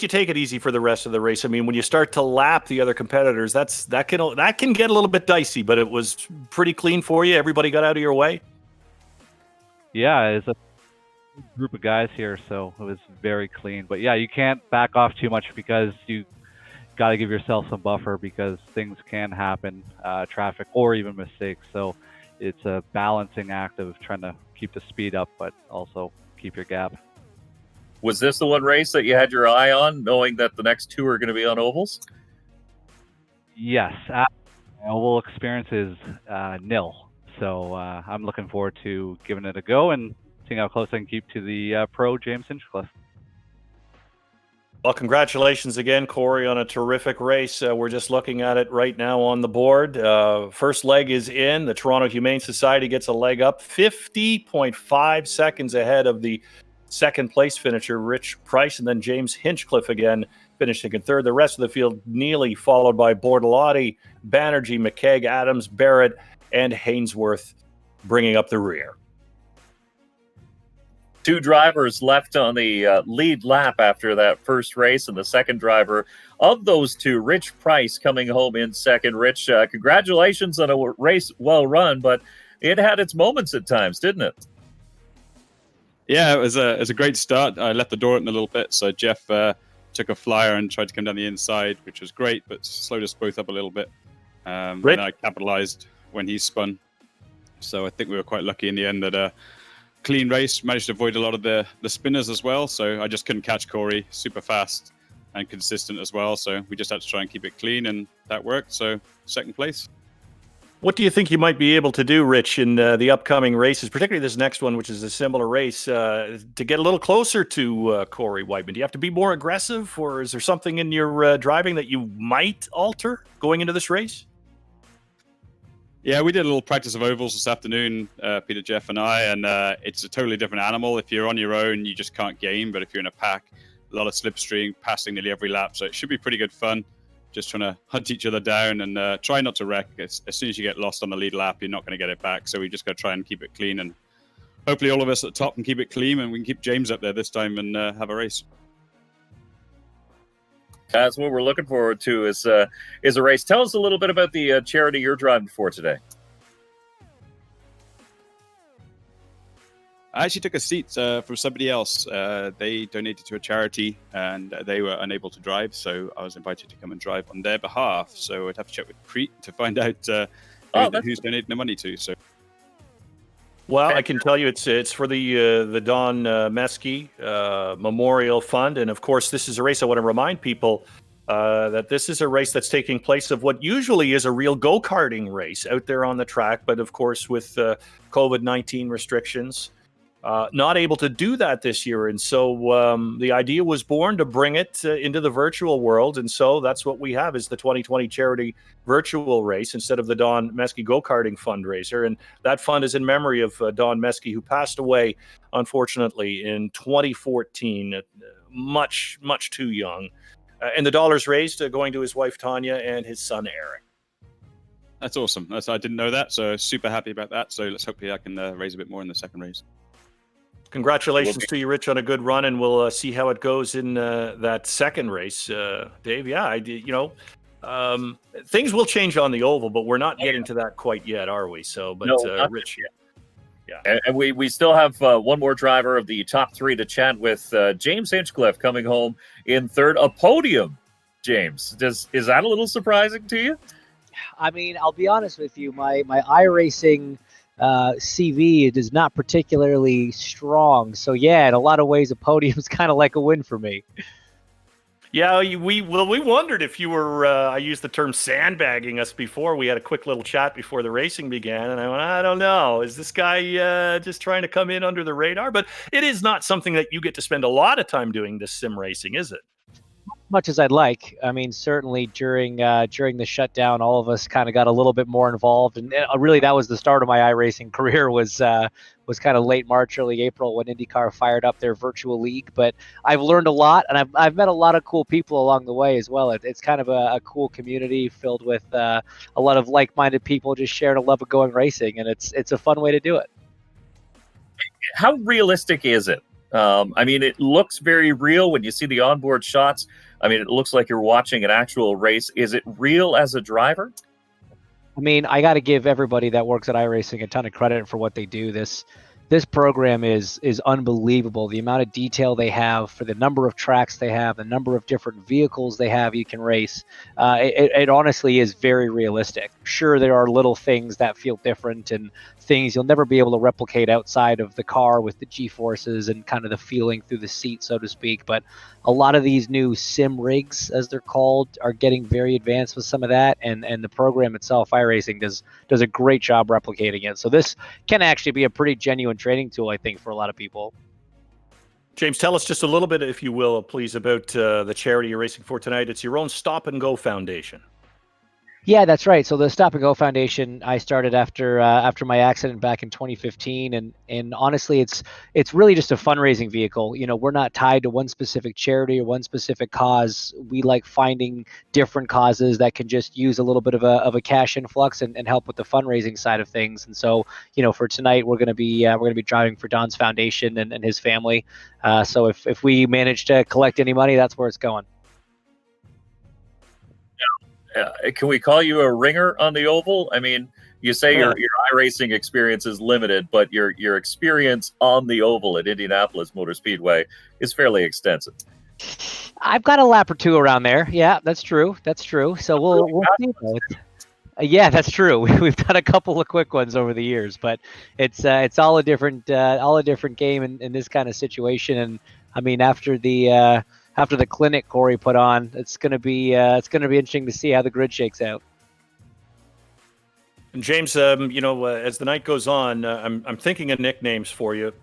you take it easy for the rest of the race? I mean, when you start to lap the other competitors, that can get a little bit dicey, but it was pretty clean for you. Everybody got out of your way. Yeah, it's a group of guys here, so it was very clean. But yeah, you can't back off too much because you got to give yourself some buffer because things can happen, traffic or even mistakes. So it's a balancing act of trying to keep the speed up, but also keep your gap. Was this the one race that you had your eye on, knowing that the next 2 are going to be on ovals? Yes. My oval experience is nil. So I'm looking forward to giving it a go and seeing how close I can keep to the pro James Hinchcliffe. Well, congratulations again, Corey, on a terrific race. We're just looking at it right now on the board. First leg is in. The Toronto Humane Society gets a leg up, 50.5 seconds ahead of the second place finisher, Rich Price, and then James Hinchcliffe again finishing in third. The rest of the field, Neely, followed by Bortolotti, Banerjee, McKeag, Adams, Barrett, and Hainsworth bringing up the rear. Two drivers left on the lead lap after that first race, and the second driver of those two, Rich Price, coming home in second. Rich, congratulations on a race well run, but it had its moments at times, didn't it? Yeah, it was a great start. I left the door open a little bit, so Jeff took a flyer and tried to come down the inside, which was great, but slowed us both up a little bit. And I capitalized when he spun. So I think we were quite lucky in the end that clean race, managed to avoid a lot of the spinners as well. So I just couldn't catch Corey, super fast and consistent as well. So we just had to try and keep it clean, and that worked. So second place. What do you think you might be able to do, Rich, in the upcoming races, particularly this next one, which is a similar race, to get a little closer to Corey Whiteman? Do you have to be more aggressive, or is there something in your driving that you might alter going into this race? Yeah, we did a little practice of ovals this afternoon, Peter, Jeff, and I, and it's a totally different animal. If you're on your own, you just can't game, but if you're in a pack, a lot of slipstream, passing nearly every lap, so it should be pretty good fun. Just trying to hunt each other down and try not to wreck. As soon as you get lost on the lead lap, you're not going to get it back, so we just got to try and keep it clean, and hopefully all of us at the top can keep it clean, and we can keep James up there this time and have a race. That's what we're looking forward to is a race. Tell us a little bit about the charity you're driving for today. I actually took a seat from somebody else. They donated to a charity, and they were unable to drive, so I was invited to come and drive on their behalf. So I'd have to check with Preet to find out who's donating the money to. So, well, I can tell you it's for the Don Mesky Memorial Fund, and of course, this is a race. I want to remind people that this is a race that's taking place of what usually is a real go-karting race out there on the track, but of course, with COVID-19 restrictions. Not able to do that this year. And so the idea was born to bring it into the virtual world. And so that's what we have is the 2020 charity virtual race instead of the Don Mesky go-karting fundraiser. And that fund is in memory of Don Mesky, who passed away, unfortunately, in 2014, much, much too young. And the dollars raised going to his wife, Tanya, and his son, Eric. That's awesome. I didn't know that. So super happy about that. So let's hope I can raise a bit more in the second race. Congratulations to you, Rich, on a good run, and we'll see how it goes in that second race, Dave. Yeah, things will change on the oval, but we're not getting to that quite yet, are we? So, but no, Rich, yeah. And we still have one more driver of the top three to chat with. James Hinchcliffe coming home in third, a podium. James, is that a little surprising to you? I mean, I'll be honest with you. My iRacing CV is not particularly strong. So yeah, in a lot of ways, a podium is kind of like a win for me. Yeah, we wondered if you were. I used the term sandbagging us before. We had a quick little chat before the racing began, and I went, I don't know, is this guy just trying to come in under the radar? But it is not something that you get to spend a lot of time doing, this sim racing, is it? Much as I'd like. I mean, certainly during the shutdown, all of us kind of got a little bit more involved, and really that was the start of my iRacing career. Was kind of late March, early April when IndyCar fired up their virtual league. But I've learned a lot, and I've met a lot of cool people along the way as well. It's kind of a cool community filled with a lot of like-minded people just sharing a love of going racing, and it's a fun way to do it. How realistic is it? I mean, it looks very real when you see the onboard shots. I mean, it looks like you're watching an actual race. Is it real as a driver? I mean, I got to give everybody that works at iRacing a ton of credit for what they do. This program is unbelievable. The amount of detail they have for the number of tracks they have, the number of different vehicles they have you can race. It honestly is very realistic. Sure, there are little things that feel different and things you'll never be able to replicate outside of the car with the G-forces and kind of the feeling through the seat, so to speak. But a lot of these new sim rigs, as they're called, are getting very advanced with some of that. And the program itself, iRacing, does a great job replicating it. So this can actually be a pretty genuine training tool, I think, for a lot of people. James, tell us just a little bit, if you will, please, about the charity you're racing for tonight. It's your own Stop and Go Foundation. Yeah, that's right. So the Stop and Go Foundation I started after my accident back in 2015, and honestly, it's really just a fundraising vehicle. You know, we're not tied to one specific charity or one specific cause. We like finding different causes that can just use a little bit of a cash influx and help with the fundraising side of things. And so, you know, for tonight, we're gonna be driving for Don's foundation and his family. So if we manage to collect any money, that's where it's going. Can we call you a ringer on the oval? I mean, you say your iRacing experience is limited, but your experience on the oval at Indianapolis Motor Speedway is fairly extensive. I've got a lap or two around there. Yeah, that's true. So we'll see. Yeah, that's true. We've done a couple of quick ones over the years, but it's all a different game in this kind of situation. And I mean, after the clinic Corey put on, it's gonna be interesting to see how the grid shakes out. And James, as the night goes on, I'm thinking of nicknames for you,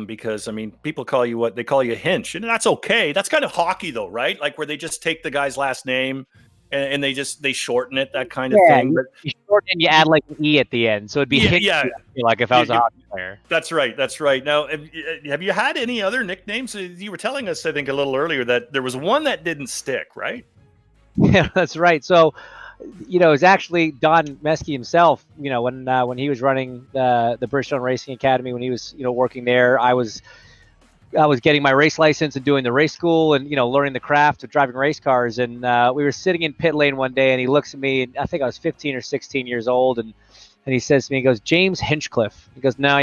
because I mean, people call you what they call you Hinch, and that's okay. That's kind of hockey, though, right? Like where they just take the guy's last name and they shorten it, that kind of thing. But you shorten and you add like an E at the end, so it'd be Hinch. Yeah. Like if I was a hockey player. That's right. Now, have you had any other nicknames? You were telling us, I think, a little earlier that there was one that didn't stick, right? Yeah, that's right. So, you know, it's actually Don Meske himself. You know, when he was running the Bridgestone Racing Academy, when he was working there, I was getting my race license and doing the race school and learning the craft of driving race cars. And we were sitting in pit lane one day, and he looks at me, and I think I was 15 or 16 years old, and he says to me, he goes, "James Hinchcliffe." He goes, "Now,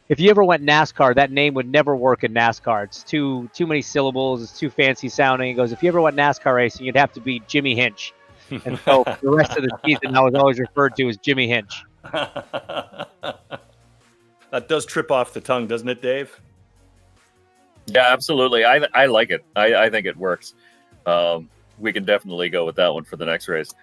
if you ever went NASCAR, that name would never work in NASCAR. It's too many syllables. It's too fancy sounding." He goes, "If you ever went NASCAR racing, you'd have to be Jimmy Hinch." And so for the rest of the season, I was always referred to as Jimmy Hinch. That does trip off the tongue, doesn't it, Dave? Yeah, absolutely. I like it. I think it works. We can definitely go with that one for the next race.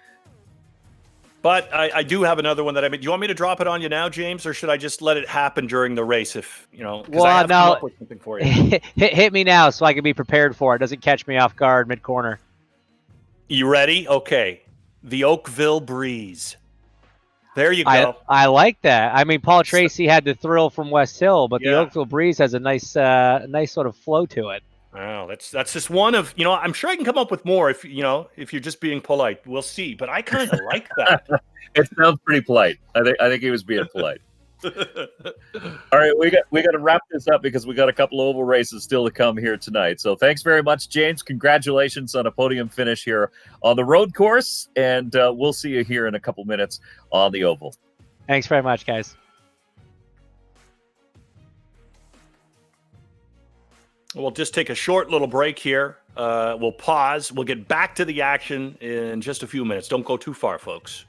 But I do have another one that do you want me to drop it on you now, James, or should I just let it happen during the race? If because I have come up with something for you. Hit me now so I can be prepared for it. Doesn't catch me off guard mid corner. You ready? Okay. The Oakville Breeze. There you go. I like that. I mean, Paul Tracy had the thrill from West Hill, but the Oakville Breeze has a nice sort of flow to it. Wow, that's just one of I'm sure I can come up with more if you're just being polite. We'll see, but I kind of like that. It sounds pretty polite. I think he was being polite. All right, we got to wrap this up because we got a couple of oval races still to come here tonight. So thanks very much, James. Congratulations on a podium finish here on the road course, and we'll see you here in a couple minutes on the oval. Thanks very much, guys. We'll just take a short little break here. We'll pause. We'll get back to the action in just a few minutes. Don't go too far, folks.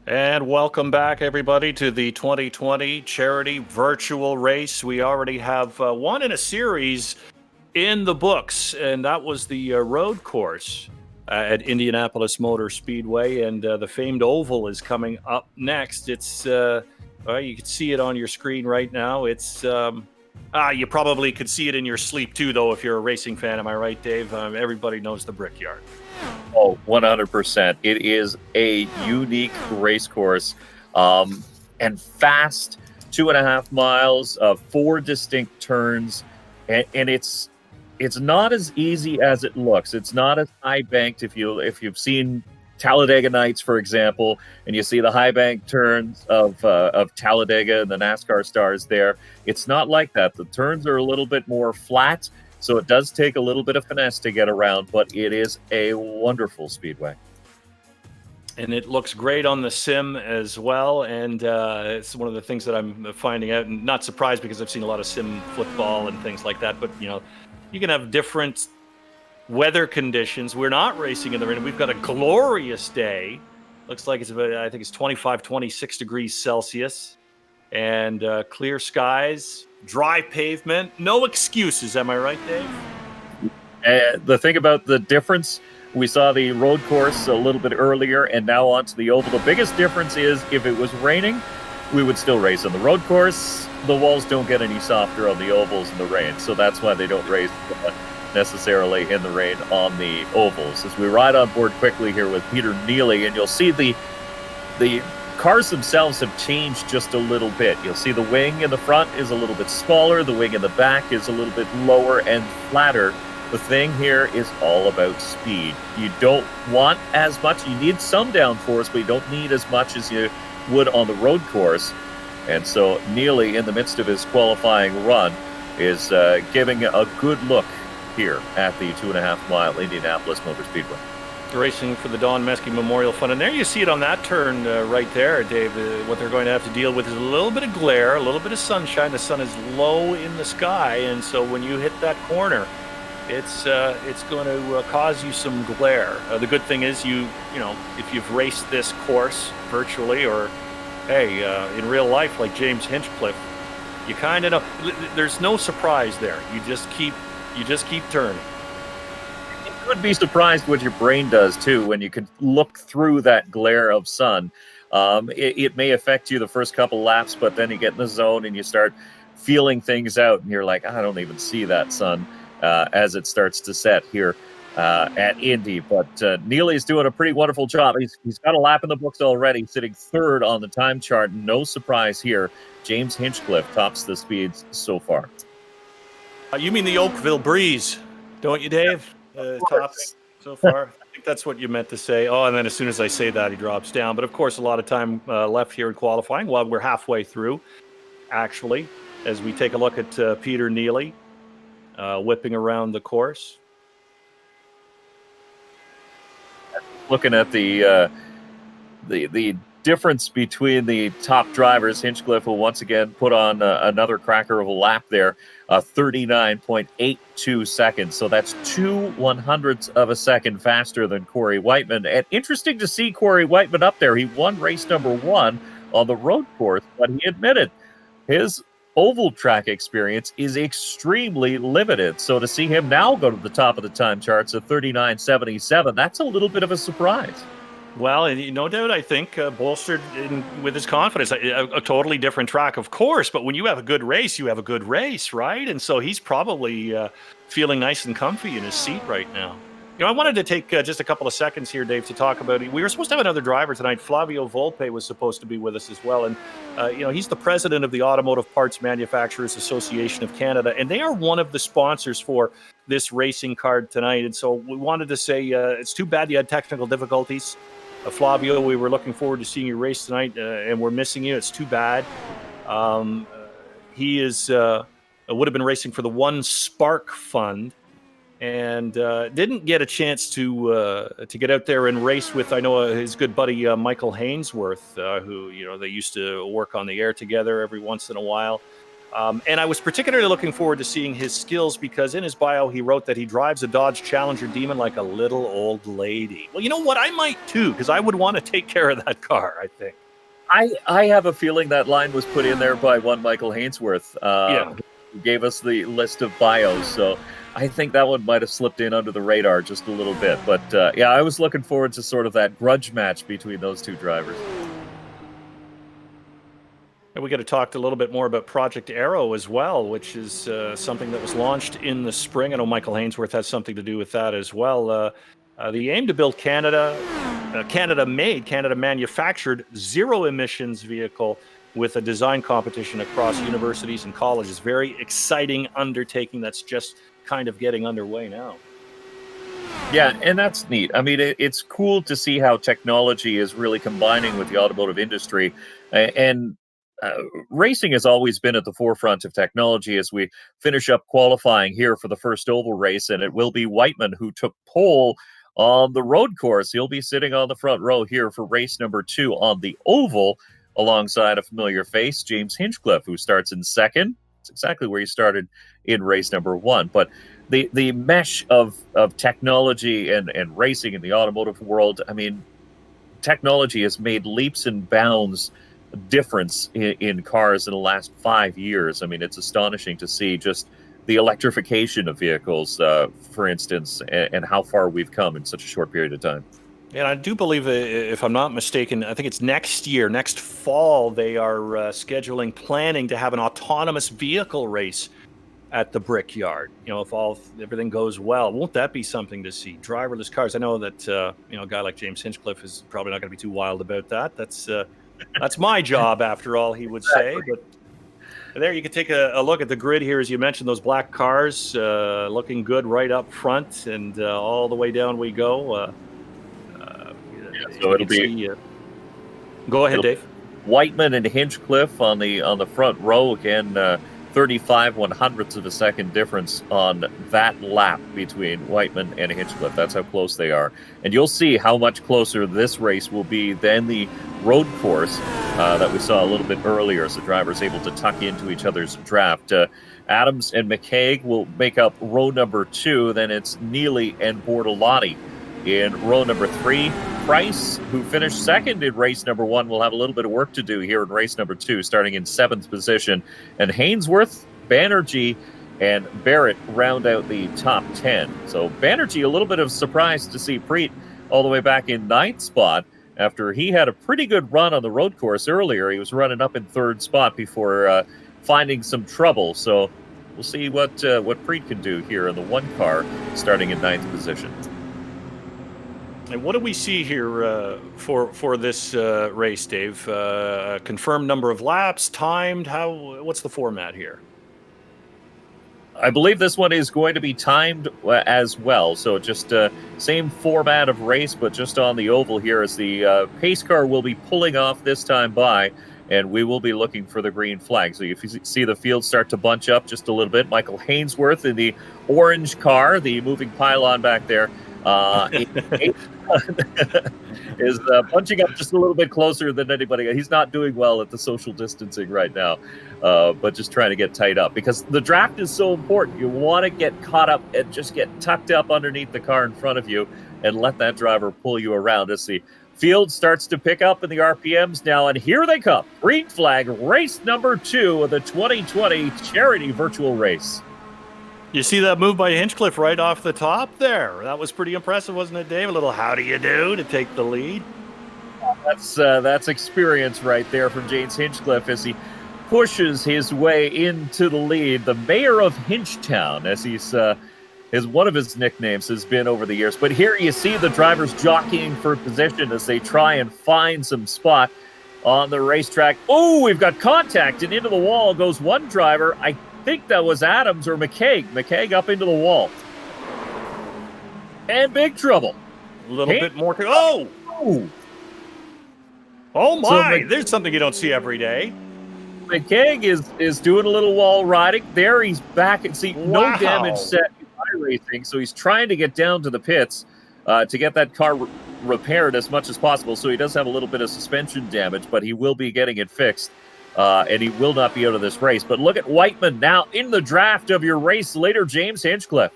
And welcome back, everybody, to the 2020 charity virtual race. We already have one in a series in the books, and that was the road course at Indianapolis Motor Speedway, and the famed oval is coming up next. It's you can see it on your screen right now. It's you probably could see it in your sleep too, though, if you're a racing fan. Am I right, Dave? Everybody knows the Brickyard. Oh, 100%. It is a unique race course, and fast, 2.5 miles, 4 distinct turns, and it's not as easy as it looks. It's not as high banked. If you've seen Talladega Nights, for example, and you see the high bank turns of Talladega and the NASCAR stars there, it's not like that. The turns are a little bit more flat. So it does take a little bit of finesse to get around, but it is a wonderful speedway. And it looks great on the sim as well. And it's one of the things that I'm finding out, and not surprised because I've seen a lot of sim football and things like that. But, you can have different weather conditions. We're not racing in the rain. We've got a glorious day. Looks like it's about, I think it's 25, 26 degrees Celsius. And clear skies, dry pavement, no excuses. Am I right, Dave? The thing about the difference, we saw the road course a little bit earlier and now onto the oval. The biggest difference is if it was raining, we would still race on the road course. The walls don't get any softer on the ovals in the rain, so that's why they don't race necessarily in the rain on the ovals. As we ride on board quickly here with Peter Neely, and you'll see the cars themselves have changed just a little bit. You'll see the wing in the front is a little bit smaller. The wing in the back is a little bit lower and flatter. The thing here is all about speed. You don't want as much. You need some downforce, but you don't need as much as you would on the road course. And so Neely, in the midst of his qualifying run, is giving a good look here at the 2.5 mile Indianapolis Motor Speedway. Racing for the Don Meskey Memorial Fund. And there you see it on that turn right there, Dave. What they're going to have to deal with is a little bit of glare, a little bit of sunshine. The sun is low in the sky, and so when you hit that corner, it's going to cause you some glare. The good thing is if you've raced this course virtually or, hey, in real life like James Hinchcliffe, you kind of know. There's no surprise there. You just keep turning. You would be surprised what your brain does too when you can look through that glare of sun. It may affect you the first couple laps, but then you get in the zone and you start feeling things out, and you're like, I don't even see that sun as it starts to set here at Indy. But Neely's doing a pretty wonderful job. He's got a lap in the books already, sitting third on the time chart. No surprise here. James Hinchcliffe tops the speeds so far. You mean the Oakville Breeze, don't you, Dave? Tops so far. I think that's what you meant to say. Oh, and then as soon as I say that, he drops down. But of course, a lot of time left here in qualifying. Well, we're halfway through, actually, as we take a look at Peter Neely whipping around the course. Looking at the difference between the top drivers, Hinchcliffe will once again put on another cracker of a lap there, 39.82 seconds. So that's 2/100ths of a second faster than Corey Whiteman. And interesting to see Corey Whiteman up there. He won race number 1 on the road course, but he admitted his oval track experience is extremely limited. So to see him now go to the top of the time charts at 39.77, that's a little bit of a surprise. Well, and no doubt, I think, bolstered with his confidence. A totally different track, of course, but when you have a good race, you have a good race, right? And so he's probably feeling nice and comfy in his seat right now. I wanted to take just a couple of seconds here, Dave, to talk about. We were supposed to have another driver tonight. Flavio Volpe was supposed to be with us as well, and he's the president of the Automotive Parts Manufacturers Association of Canada, and they are one of the sponsors for this racing card tonight. And so we wanted to say it's too bad you had technical difficulties. Flavio, we were looking forward to seeing you race tonight, and we're missing you. It's too bad. He would have been racing for the One Spark Fund, and didn't get a chance to get out there and race with, I know, his good buddy Michael Hainsworth, who they used to work on the air together every once in a while. And I was particularly looking forward to seeing his skills because in his bio, he wrote that he drives a Dodge Challenger Demon like a little old lady. Well, you know what? I might too, because I would want to take care of that car, I think. I have a feeling that line was put in there by one Michael Hainsworth, who gave us the list of bios. So I think that one might have slipped in under the radar just a little bit. But I was looking forward to sort of that grudge match between those two drivers. And we got to talk a little bit more about Project Arrow as well, which is something that was launched in the spring. I know Michael Hainsworth has something to do with that as well. The aim to build Canada-made, Canada-manufactured, zero-emissions vehicle with a design competition across universities and colleges. Very exciting undertaking that's just kind of getting underway now. Yeah, and that's neat. I mean, it's cool to see how technology is really combining with the automotive industry. And racing has always been at the forefront of technology as we finish up qualifying here for the first oval race, and it will be Whiteman who took pole on the road course. He'll be sitting on the front row here for race number 2 on the oval, alongside a familiar face, James Hinchcliffe, who starts in second. It's exactly where he started in race number 1. But the mesh of technology and racing in the automotive world, I mean, technology has made leaps and bounds difference in cars in the last 5 years. I mean, it's astonishing to see just the electrification of vehicles, for instance, and how far we've come in such a short period of time. And I do believe, if I'm not mistaken, I think it's next fall, they are planning to have an autonomous vehicle race at the Brickyard. You know, if everything goes well, won't that be something to see? Driverless cars. I know that a guy like James Hinchcliffe is probably not going to be too wild about that. That's my job, after all, he would say. But there, you can take a look at the grid here. As you mentioned, those black cars looking good right up front, and all the way down we go. So it'll be. Go ahead, Dave. Whiteman and Hinchcliffe on the front row again. 35 100ths of a second difference on that lap between Whiteman and Hinchcliffe. That's how close they are. And you'll see how much closer this race will be than the road course that we saw a little bit earlier, as the drivers able to tuck into each other's draft. Adams and McCaig will make up row number 2. Then it's Neely and Bortolotti in row number 3. Price, who finished second in race number 1, will have a little bit of work to do here in race number 2, starting in 7th position. And Hainsworth, Banerjee, and Barrett round out the top 10. So Banerjee, a little bit of surprise to see Preet all the way back in 9th spot after he had a pretty good run on the road course earlier. He was running up in 3rd spot before finding some trouble. So we'll see what Preet can do here in the 1 car, starting in 9th position. And what do we see here for this race, Dave? Confirmed number of laps, timed? What's the format here? I believe this one is going to be timed as well. So just same format of race, but just on the oval here, as the pace car will be pulling off this time by, and we will be looking for the green flag. So if you see the field start to bunch up just a little bit, Michael Hainsworth in the orange car, the moving pylon back there, is punching up just a little bit closer than anybody. He's not doing well at the social distancing right now, but just trying to get tight up, because the draft is so important. You want to get caught up and just get tucked up underneath the car in front of you and let that driver pull you around as the field starts to pick up in the RPMs now. And here they come. Green flag, race number 2 of the 2020 charity virtual race. You see that move by Hinchcliffe right off the top there? That was pretty impressive, wasn't it, Dave? A little how do you do to take the lead. That's experience right there from James Hinchcliffe as he pushes his way into the lead. The mayor of Hinchtown, as one of his nicknames has been over the years. But here you see the drivers jockeying for position as they try and find some spot on the racetrack. Oh, we've got contact, and into the wall goes one driver. I think that was Adams or McCaig. McCaig up into the wall. And big trouble. A little bit more to... Oh my! So there's something you don't see every day. McCaig is doing a little wall riding. There he's back and see no damage set in iRacing. So he's trying to get down to the pits to get that car repaired as much as possible. So he does have a little bit of suspension damage, but he will be getting it fixed and he will not be out of this race. But look at Whiteman now in the draft of your race leader, James Hinchcliffe.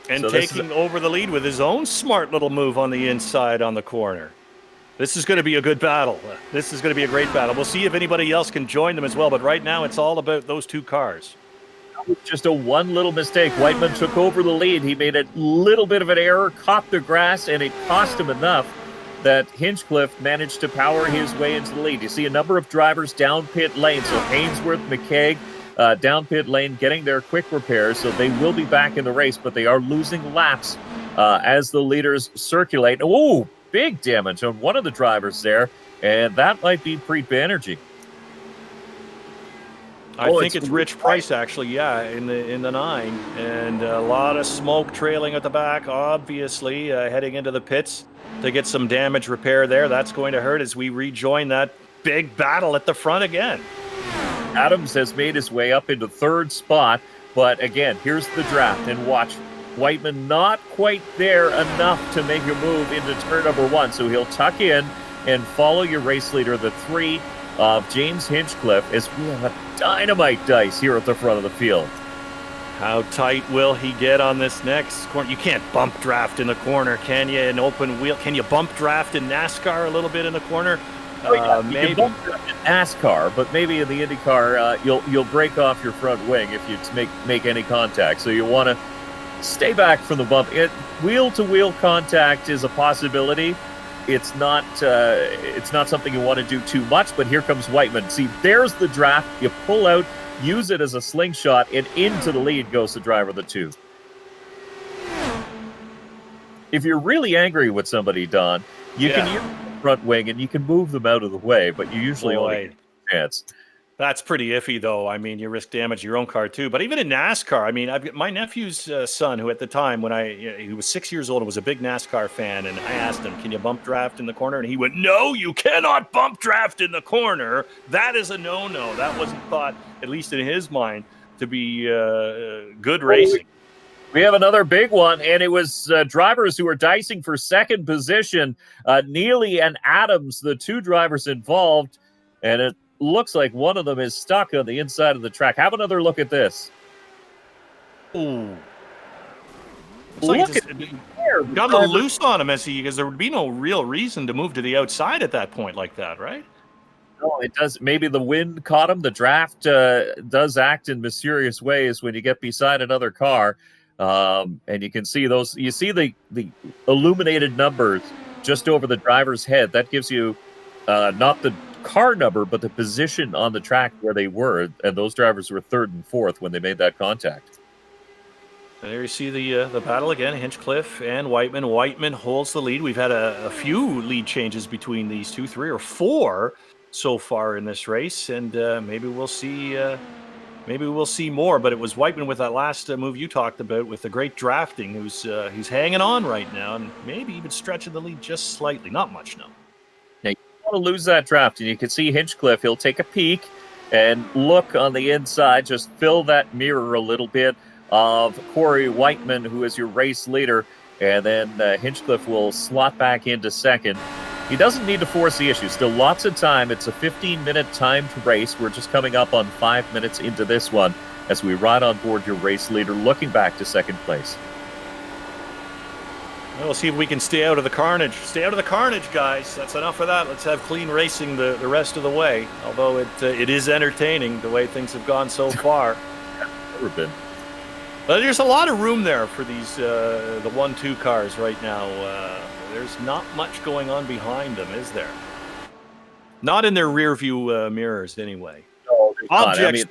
And taking over the lead with his own smart little move on the inside on the corner. This is going to be a good battle. This is going to be a great battle. We'll see if anybody else can join them as well, but right now it's all about those two cars. Just a one little mistake. Whiteman took over the lead. He made a little bit of an error, caught the grass, and it cost him enough that Hinchcliffe managed to power his way into the lead. You see a number of drivers down pit lane. So Hainsworth, McKaig, down pit lane, getting their quick repairs. So they will be back in the race, but they are losing laps as the leaders circulate. Oh, big damage on one of the drivers there, and that might be Preet Banerjee. I think it's Rich Price, actually, yeah, in the 9. And a lot of smoke trailing at the back, obviously, heading into the pits to get some damage repair there. That's going to hurt as we rejoin that big battle at the front again. Adams has made his way up into 3rd spot, but again, here's the draft, and watch. Whiteman not quite there enough to make a move into turn number 1, so he'll tuck in and follow your race leader, the 3 of James Hinchcliffe, as we have a dynamite dice here at the front of the field. How tight will he get on this next corner? You can't bump draft in the corner, can you? An open wheel. Can you bump draft in NASCAR a little bit in the corner? Maybe you can bump draft in NASCAR, but maybe in the IndyCar, you'll break off your front wing if you make any contact. So you want to stay back from the bump. Wheel-to-wheel contact is a possibility. It's not something you want to do too much, but here comes Whiteman. See, there's the draft. You pull out, use it as a slingshot, and into the lead goes the driver of the 2. If you're really angry with somebody, Don, you can use the front wing and you can move them out of the way, but you usually only get a chance. That's pretty iffy, though. I mean, you risk damage to your own car, too. But even in NASCAR, I mean, I've got my nephew's son, who at the time, when he was 6 years old and was a big NASCAR fan, and I asked him, can you bump draft in the corner? And he went, no, you cannot bump draft in the corner. That is a no-no. That wasn't thought, at least in his mind, to be good racing. We have another big one, and it was drivers who were dicing for 2nd position. Neely and Adams, the 2 drivers involved, and it looks like one of them is stuck on the inside of the track. Have another look at this. Ooh. Look at there. Got a little loose on him because there would be no real reason to move to the outside at that point like that, right? No, it does. Maybe the wind caught him. The draft does act in mysterious ways when you get beside another car. And you can see those. You see the illuminated numbers just over the driver's head. That gives you not the car number, but the position on the track where they were, and those drivers were 3rd and 4th when they made that contact. And there you see the battle again, Hinchcliffe and Whiteman. Whiteman holds the lead. We've had a few lead changes between these 2, 3 or 4 so far in this race, and maybe we'll see more. But it was Whiteman with that last move you talked about with the great drafting, who's hanging on right now, and maybe even stretching the lead just slightly. Not much, no. To lose that draft, and you can see Hinchcliffe, he'll take a peek and look on the inside, just fill that mirror a little bit of Corey Whiteman, who is your race leader, and then Hinchcliffe will slot back into 2nd. He doesn't need to force the issue. Still lots of time. It's a 15-minute timed race. We're just coming up on 5 minutes into this one as we ride on board your race leader, looking back to 2nd place. We'll see if we can stay out of the carnage. Stay out of the carnage, guys. That's enough of that. Let's have clean racing the rest of the way. Although it is entertaining the way things have gone so far. Never been. But there's a lot of room there for these the 1-2 cars right now. There's not much going on behind them, is there? Not in their rear view mirrors, anyway. No, objects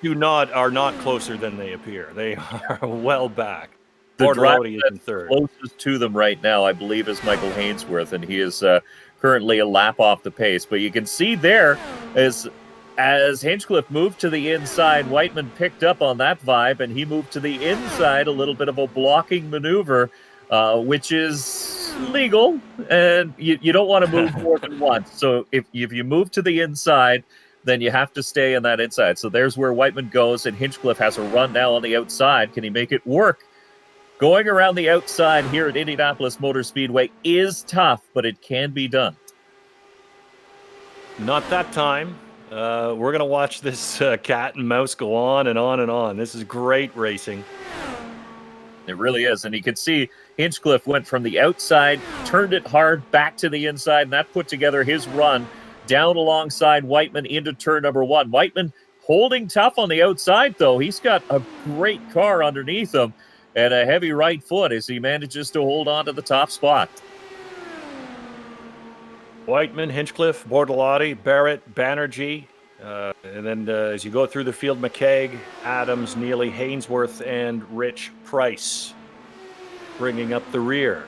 are not closer than they appear. They are well back. The driver that's closest to them right now, I believe, is Michael Hainsworth, and he is currently a lap off the pace. But you can see there, as Hinchcliffe moved to the inside, Whiteman picked up on that vibe, and he moved to the inside, a little bit of a blocking maneuver, which is legal, and you don't want to move more than once. So if you move to the inside, then you have to stay on that inside. So there's where Whiteman goes, and Hinchcliffe has a run now on the outside. Can he make it work? Going around the outside here at Indianapolis Motor Speedway is tough, but it can be done. Not that time. We're going to watch this cat and mouse go on and on and on. This is great racing. It really is. And you can see Hinchcliffe went from the outside, turned it hard back to the inside, and that put together his run down alongside Whiteman into turn number one. Whiteman holding tough on the outside, though. He's got a great car underneath him and a heavy right foot as he manages to hold on to the top spot. Whiteman, Hinchcliffe, Bortolotti, Barrett, Banerjee, and then as you go through the field, McKeag, Adams, Neely, Hainsworth, and Rich Price bringing up the rear.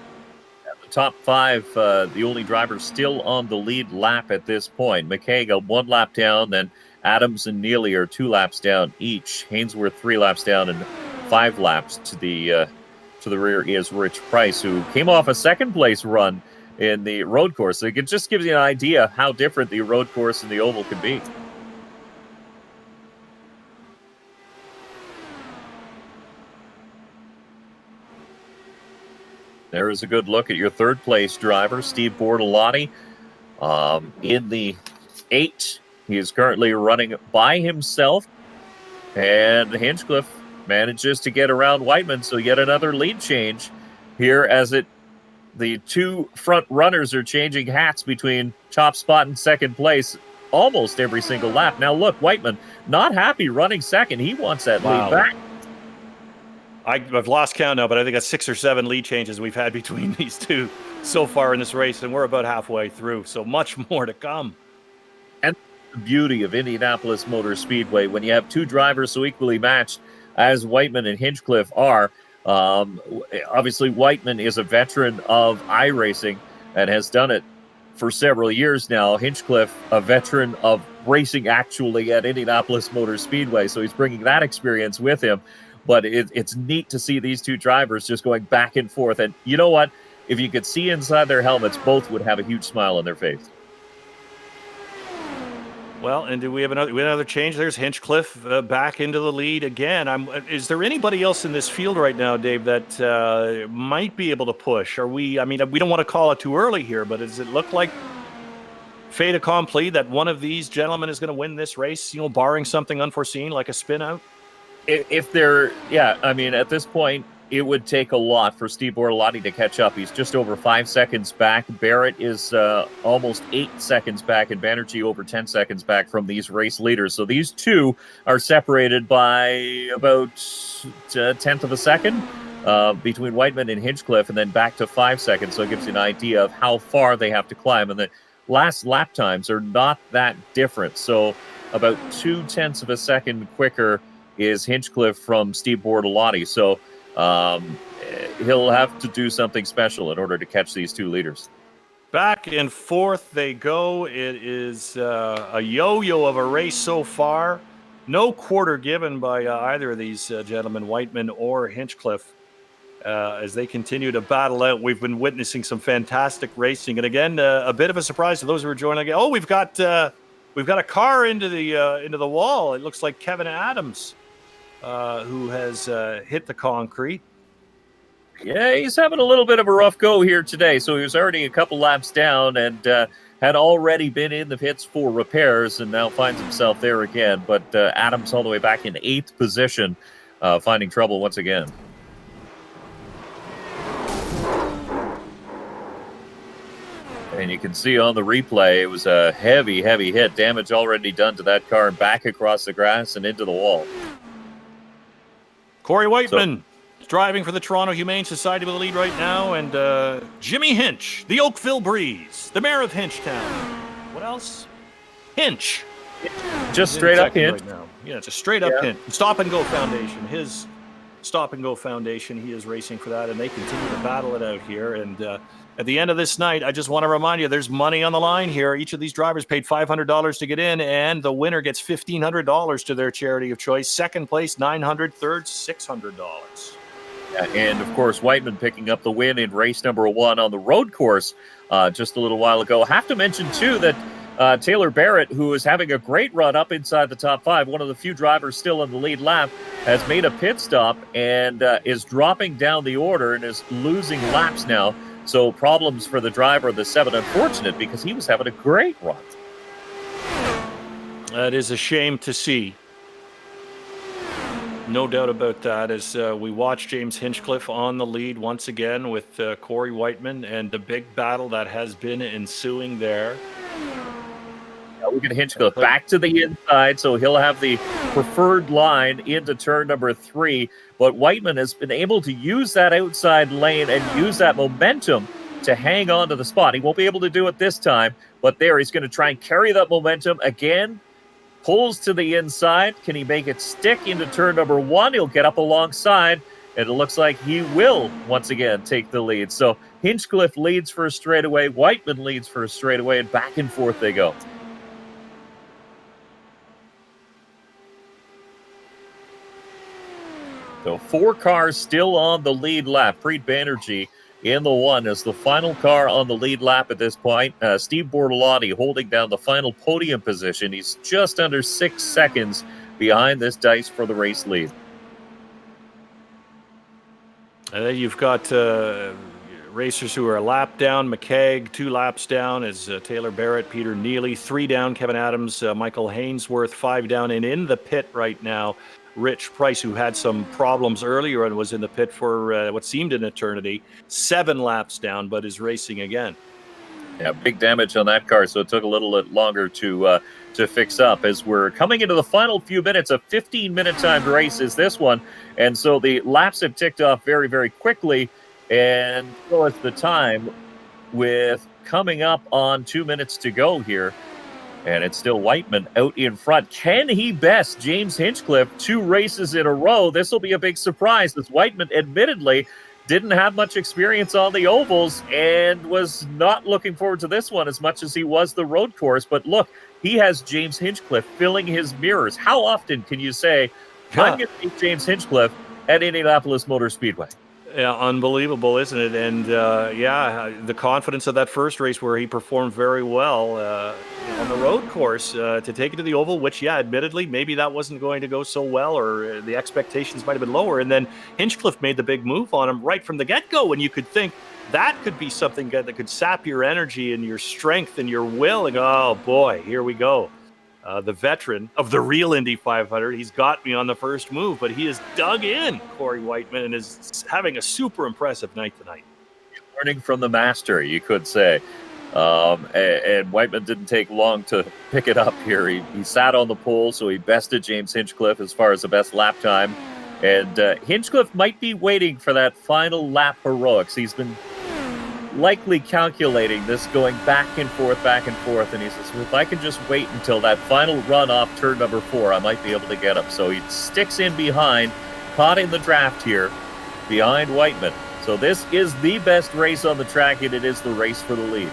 At the top five, the only driver still on the lead lap at this point. McKeag 1 lap down, then Adams and Neely are 2 laps down each. Hainsworth 3 laps down, and 5 laps to the rear is Rich Price, who came off a second place run in the road course. So it just gives you an idea of how different the road course and the oval can be. There is a good look at your third place driver, Steve Bortolotti. In the 8, he is currently running by himself. And Hinchcliffe manages to get around Whiteman, so yet another lead change here as the 2 front runners are changing hats between top spot and second place almost every single lap. Now look, Whiteman not happy running second. He wants that lead back. I've lost count now, but I think that's 6 or 7 lead changes we've had between these two so far in this race, and we're about halfway through, so much more to come. And the beauty of Indianapolis Motor Speedway, when you have 2 drivers so equally matched as Whiteman and Hinchcliffe are, obviously Whiteman is a veteran of iRacing and has done it for several years now. Hinchcliffe, a veteran of racing actually at Indianapolis Motor Speedway, so he's bringing that experience with him. But it's neat to see these 2 drivers just going back and forth. And you know what? If you could see inside their helmets, both would have a huge smile on their face. Well, and do we have another change? There's Hinchcliffe back into the lead again. Is there anybody else in this field right now, Dave, that might be able to push? We don't want to call it too early here, but does it look like fait accompli that one of these gentlemen is going to win this race, barring something unforeseen like a spin out? At this point, it would take a lot for Steve Bortolotti to catch up. He's just over 5 seconds back. Barrett is almost 8 seconds back, and Banerjee over 10 seconds back from these race leaders. So these 2 are separated by about a tenth of a second between Whiteman and Hinchcliffe, and then back to 5 seconds. So it gives you an idea of how far they have to climb. And the last lap times are not that different. So about 0.2 of a second quicker is Hinchcliffe from Steve Bortolotti. So he'll have to do something special in order to catch these 2 leaders. Back and forth they go. It is a yo-yo of a race so far. No quarter given by either of these gentlemen, Whiteman or Hinchcliffe, as they continue to battle out. We've been witnessing some fantastic racing, and again, a bit of a surprise to those who are joining. Oh, we've got a car into the wall. It looks like Kevin Adams, who has hit the concrete. Yeah, he's having a little bit of a rough go here today. So he was already a couple laps down and had already been in the pits for repairs and now finds himself there again. But Adams all the way back in 8th position, finding trouble once again. And you can see on the replay, it was a heavy, heavy hit. Damage already done to that car, back across the grass and into the wall. Corey Whiteman driving for the Toronto Humane Society with the lead right now, and Jimmy Hinch, the Oakville Breeze, the mayor of Hinchtown. What else? Hinch. Just straight up Hinch. Right now. Yeah, it's a straight up Hinch. Stop and Go Foundation. His Stop and Go Foundation, he is racing for that, and they continue to battle it out here. And at the end of this night, I just want to remind you, there's money on the line here. Each of these drivers paid $500 to get in, and the winner gets $1,500 to their charity of choice. Second place, $900. Third, $600. And, of course, Whiteman picking up the win in race number 1 on the road course just a little while ago. I have to mention, too, that Taylor Barrett, who is having a great run up inside the top 5, one of the few drivers still in the lead lap, has made a pit stop and is dropping down the order and is losing laps now. So problems for the driver of the 7. Unfortunate, because he was having a great run. That is a shame to see. No doubt about that, as we watch James Hinchcliffe on the lead once again with Corey Whiteman and the big battle that has been ensuing there. Look at Hinchcliffe back to the inside, so he'll have the preferred line into turn number 3. But Whiteman has been able to use that outside lane and use that momentum to hang on to the spot. He won't be able to do it this time, but there he's going to try and carry that momentum again. Pulls to the inside. Can he make it stick into turn number 1? He'll get up alongside, and it looks like he will once again take the lead. So Hinchcliffe leads for a straightaway, Whiteman leads for a straightaway, and back and forth they go. So 4 cars still on the lead lap. Preet Banerjee in the 1 is the final car on the lead lap at this point. Steve Bortolotti holding down the final podium position. He's just under 6 seconds behind this dice for the race lead. And then you've got racers who are a lap down. McKeag, 2 laps down is Taylor Barrett, Peter Neely. 3 down, Kevin Adams, Michael Hainsworth. 5 down, and in the pit right now, Rich Price, who had some problems earlier and was in the pit for what seemed an eternity. 7 laps down, but is racing again. Yeah, big damage on that car, so it took a little bit longer to fix up. As we're coming into the final few minutes, a 15-minute timed race is this one, and so the laps have ticked off very, very quickly, and so is the time, with coming up on 2 minutes to go here. And it's still Whiteman out in front. Can he best James Hinchcliffe 2 races in a row? This will be a big surprise, as Whiteman admittedly didn't have much experience on the ovals and was not looking forward to this one as much as he was the road course. But look, he has James Hinchcliffe filling his mirrors. How often can you say, I'm going to beat James Hinchcliffe at Indianapolis Motor Speedway? Yeah, unbelievable, isn't it? And the confidence of that first race where he performed very well on the road course to take it to the oval, which, admittedly, maybe that wasn't going to go so well, or the expectations might have been lower. And then Hinchcliffe made the big move on him right from the get-go, and you could think that could be something that could sap your energy and your strength and your will. And oh boy, here we go. The veteran of the real Indy 500. He's got me on the first move, but he has dug in, Corey Whiteman, and is having a super impressive night tonight. Learning from the master, you could say. And Whiteman didn't take long to pick it up here. He sat on the pole, so he bested James Hinchcliffe as far as the best lap time. And Hinchcliffe might be waiting for that final lap heroics. He's been likely calculating this, going back and forth, and he says, if I can just wait until that final run off turn number 4, I might be able to get him. So he sticks in behind, caught in the draft here, behind Whiteman. So this is the best race on the track, and it is the race for the lead.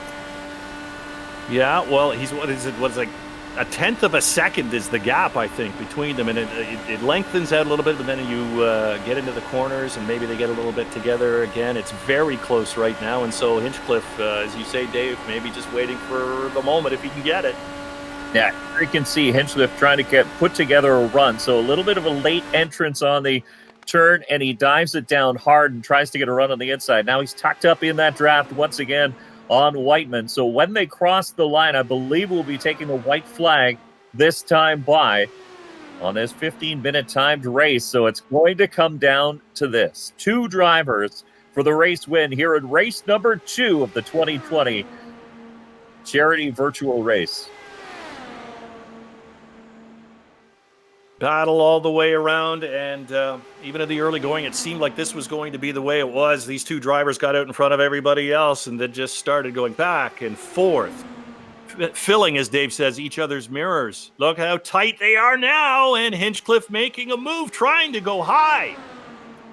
Yeah, well, he's like a tenth of a second is the gap, I think, between them, and it lengthens out a little bit, but then you get into the corners, and maybe they get a little bit together again. It's very close right now, and so Hinchcliffe, as you say, Dave, maybe just waiting for the moment if he can get it. Yeah, you can see Hinchcliffe trying to put together a run, so a little bit of a late entrance on the turn, and he dives it down hard and tries to get a run on the inside. Now he's tucked up in that draft once again on Whiteman. So when they cross the line, I believe we'll be taking the white flag this time by on this 15-minute timed race. So it's going to come down to this. 2 drivers for the race win here in race number 2 of the 2020 charity virtual race. Battle all the way around, and even at the early going, it seemed like this was going to be the way it was. These 2 drivers got out in front of everybody else, and then just started going back and forth, filling, as Dave says, each other's mirrors. Look how tight they are now, and Hinchcliffe making a move, trying to go high.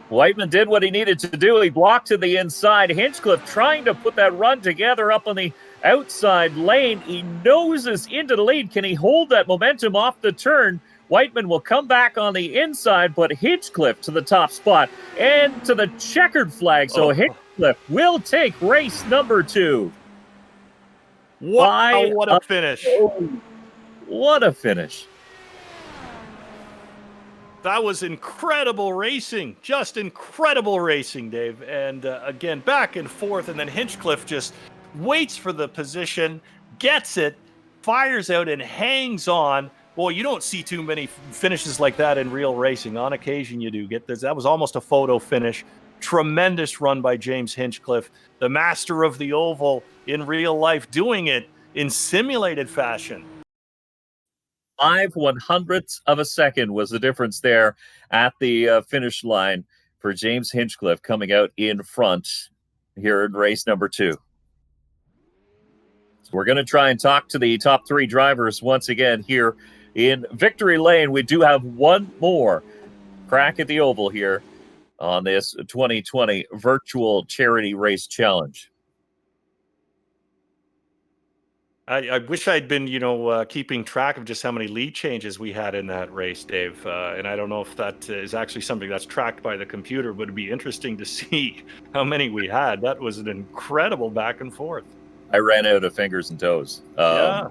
Whiteman did what he needed to do. He blocked to the inside. Hinchcliffe trying to put that run together up on the outside lane. He noses into the lead. Can he hold that momentum off the turn? Whiteman will come back on the inside, but Hinchcliffe to the top spot and to the checkered flag. So Hinchcliffe will take race number 2. Wow, what a finish. What a finish. That was incredible racing. Just incredible racing, Dave. And again, back and forth, and then Hinchcliffe just waits for the position, gets it, fires out, and hangs on. Boy, you don't see too many finishes like that in real racing. On occasion, you do get this. That was almost a photo finish. Tremendous run by James Hinchcliffe, the master of the oval in real life, doing it in simulated fashion. 0.05 of a second was the difference there at the finish line for James Hinchcliffe, coming out in front here in race number 2. So we're going to try and talk to the top 3 drivers once again here in Victory Lane. We do have one more crack at the oval here on this 2020 virtual charity race challenge. I wish I'd been, keeping track of just how many lead changes we had in that race, Dave. And I don't know if that is actually something that's tracked by the computer, but it'd be interesting to see how many we had. That was an incredible back and forth. I ran out of fingers and toes. Yeah.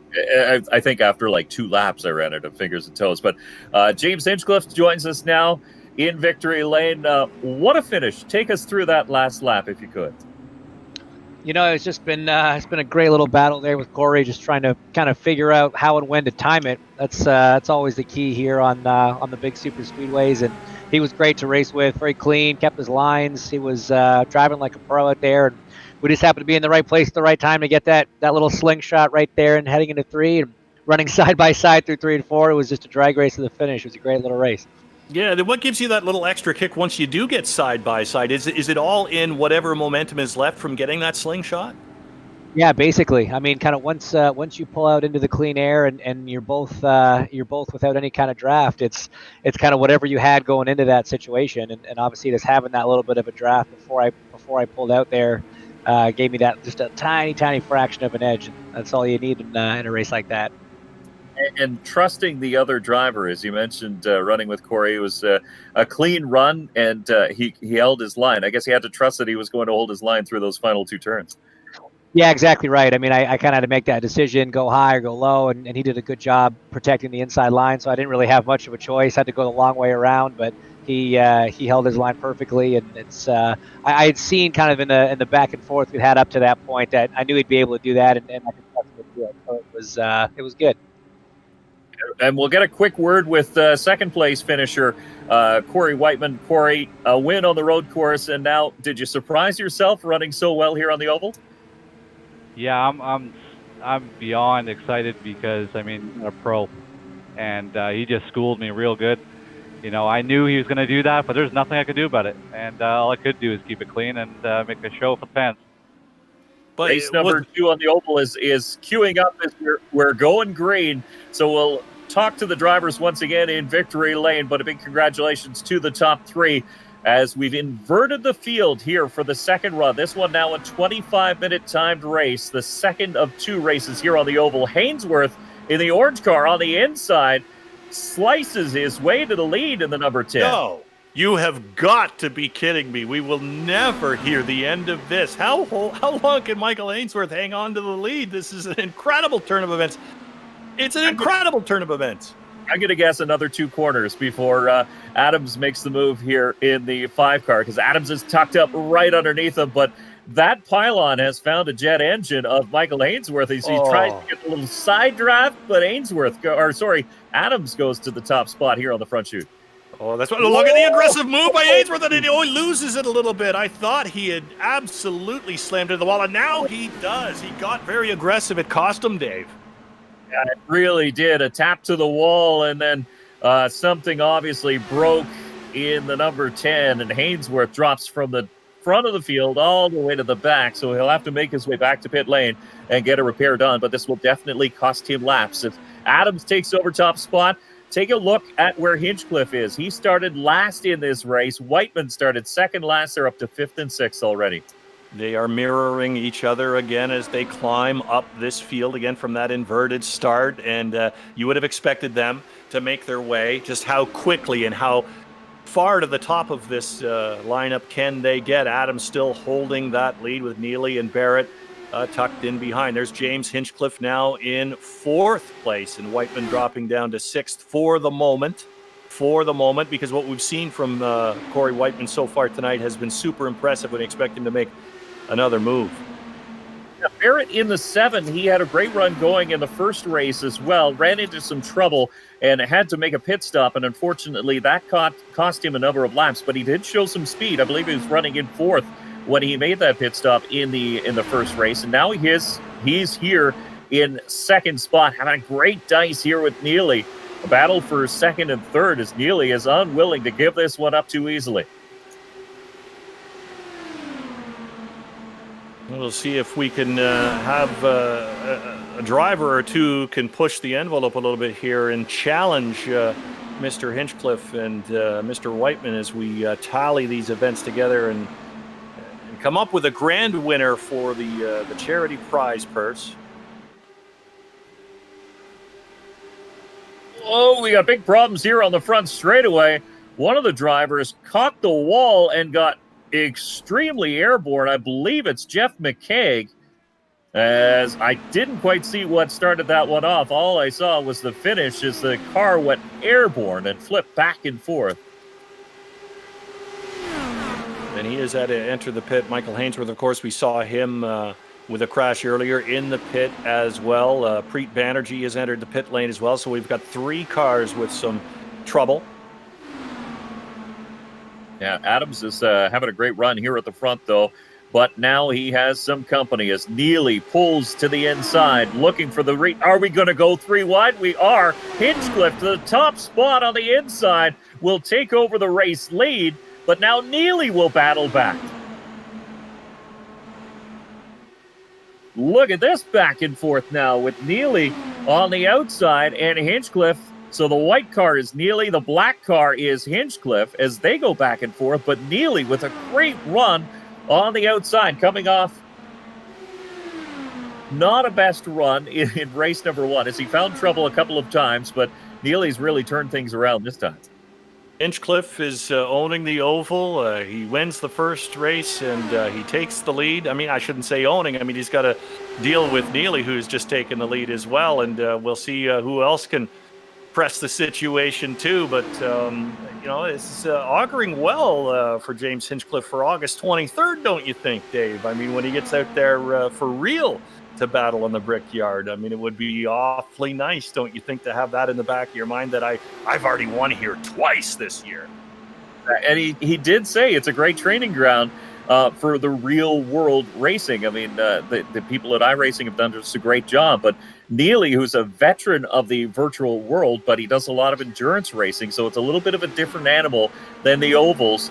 I think after like 2 laps, I ran out of fingers and toes. But James Hinchcliffe joins us now in Victory Lane. What a finish. Take us through that last lap, if you could. It's just been it's been a great little battle there with Corey, just trying to kind of figure out how and when to time it. That's always the key here on the big super speedways, and he was great to race with, very clean, kept his lines. He was driving like a pro out there, and we just happened to be in the right place at the right time to get that little slingshot right there and heading into 3 and running side by side through 3 and 4. It was just a drag race to the finish. It was a great little race. Yeah, what gives you that little extra kick once you do get side by side? Is it all in whatever momentum is left from getting that slingshot? Yeah, basically. I mean, kind of once you pull out into the clean air and you're both without any kind of draft, it's kind of whatever you had going into that situation, and obviously just having that little bit of a draft before I pulled out there gave me that just a tiny fraction of an edge. That's all you need in a race like that. And trusting the other driver, as you mentioned, running with Corey, it was a clean run, and he held his line. I guess he had to trust that he was going to hold his line through those final 2 turns. Yeah, exactly right. I mean, I kind of had to make that decision, go high or go low, and he did a good job protecting the inside line, so I didn't really have much of a choice. Had to go the long way around, but he held his line perfectly, and it's I had seen kind of in the back and forth we had up to that point that I knew he'd be able to do that, and I could trust him to do it. So it was good. And we'll get a quick word with second place finisher Corey Whiteman. Corey, a win on the road course, and now did you surprise yourself running so well here on the oval? Yeah, I'm beyond excited because I'm a pro, and he just schooled me real good. I knew he was going to do that, but there's nothing I could do about it, and all I could do is keep it clean and make a show for the fans. But race number 2 on the oval is queuing up as we're going green. So we'll talk to the drivers once again in Victory Lane, but a big congratulations to the top 3 as we've inverted the field here for the second run. This one now a 25-minute timed race, the second of 2 races here on the oval. Hainsworth in the orange car on the inside slices his way to the lead in the number 10. No. You have got to be kidding me. We will never hear the end of this. How long can Michael Ainsworth hang on to the lead? This is an incredible turn of events. It's an incredible turn of events. I'm going to guess another 2 corners before Adams makes the move here in the 5 car, because Adams is tucked up right underneath him. But that pylon has found a jet engine of Michael Ainsworth. He tries to get a little side draft, but Adams goes to the top spot here on the front chute. Oh, that's what. Look at the aggressive move by Ainsworth, and he loses it a little bit. I thought he had absolutely slammed into the wall, and now he does. He got very aggressive. It cost him, Dave. Yeah, it really did. A tap to the wall, and then something obviously broke in the number 10, and Hainsworth drops from the front of the field all the way to the back, so he'll have to make his way back to pit lane and get a repair done, but this will definitely cost him laps. If Adams takes over top spot, take a look at where Hinchcliffe is. He started last in this race. Whiteman started second last. They're up to 5th and 6th already. They are mirroring each other again as they climb up this field again from that inverted start. And you would have expected them to make their way. Just how quickly and how far to the top of this lineup can they get? Adams still holding that lead with Neely and Barrett tucked in behind. There's James Hinchcliffe now in 4th place, and Whiteman dropping down to 6th for the moment. Because what we've seen from Corey Whiteman so far tonight has been super impressive. When you expect him to make another move. Barrett in the 7, he had a great run going in the first race as well, ran into some trouble and had to make a pit stop, and unfortunately that cost him a number of laps, but he did show some speed. I believe he was running in 4th when he made that pit stop in the first race, and now he's here in 2nd spot, having a great dice here with Neely. A battle for 2nd and 3rd as Neely is unwilling to give this one up too easily. We'll see if we can have a driver or two can push the envelope a little bit here and challenge Mr. Hinchcliffe and Mr. Whiteman as we tally these events together and come up with a grand winner for the charity prize purse. Oh, we got big problems here on the front straightaway. One of the drivers caught the wall and got extremely airborne. I believe it's Jeff McKaig, as I didn't quite see what started that one off. All I saw was the finish as the car went airborne and flipped back and forth. And he has had to enter the pit. Michael Hainsworth, of course, we saw him with a crash earlier in the pit as well. Preet Banerjee has entered the pit lane as well. So we've got 3 cars with some trouble. Yeah, Adams is having a great run here at the front, though. But now he has some company as Neely pulls to the inside, looking for the Are we going to go 3 wide? We are. Hinchcliffe to the top spot on the inside will take over the race lead, but now Neely will battle back. Look at this back and forth now with Neely on the outside and Hinchcliffe. So the white car is Neely, the black car is Hinchcliffe as they go back and forth. But Neely with a great run on the outside, coming off not a best run in race number 1 as he found trouble a couple of times, but Neely's really turned things around this time. Hinchcliffe is owning the oval. He wins the first race and he takes the lead. I mean, I shouldn't say owning. I mean, he's got to deal with Neely, who's just taken the lead as well. And we'll see who else can press the situation too. But, you know, it's auguring well for James Hinchcliffe for August 23rd, don't you think, Dave? I mean, when he gets out there for real to battle on the Brickyard. I mean, it would be awfully nice, don't you think, to have that in the back of your mind that I've already won here twice this year. And he did say it's a great training ground for the real world racing. I mean, the people at iRacing have done just a great job, but Neely, who's a veteran of the virtual world, but he does a lot of endurance racing, so it's a little bit of a different animal than the ovals.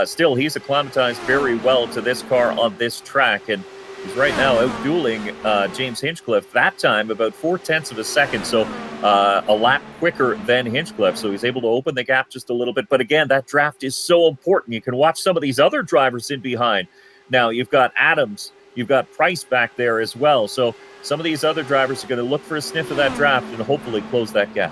Still, he's acclimatized very well to this car on this track, and he's right now out-dueling James Hinchcliffe, that time about 0.4 of a second, so a lap quicker than Hinchcliffe, so he's able to open the gap just a little bit. But again, that draft is so important. You can watch some of these other drivers in behind. Now, you've got Adams, you've got Price back there as well, so some of these other drivers are going to look for a sniff of that draft and hopefully close that gap.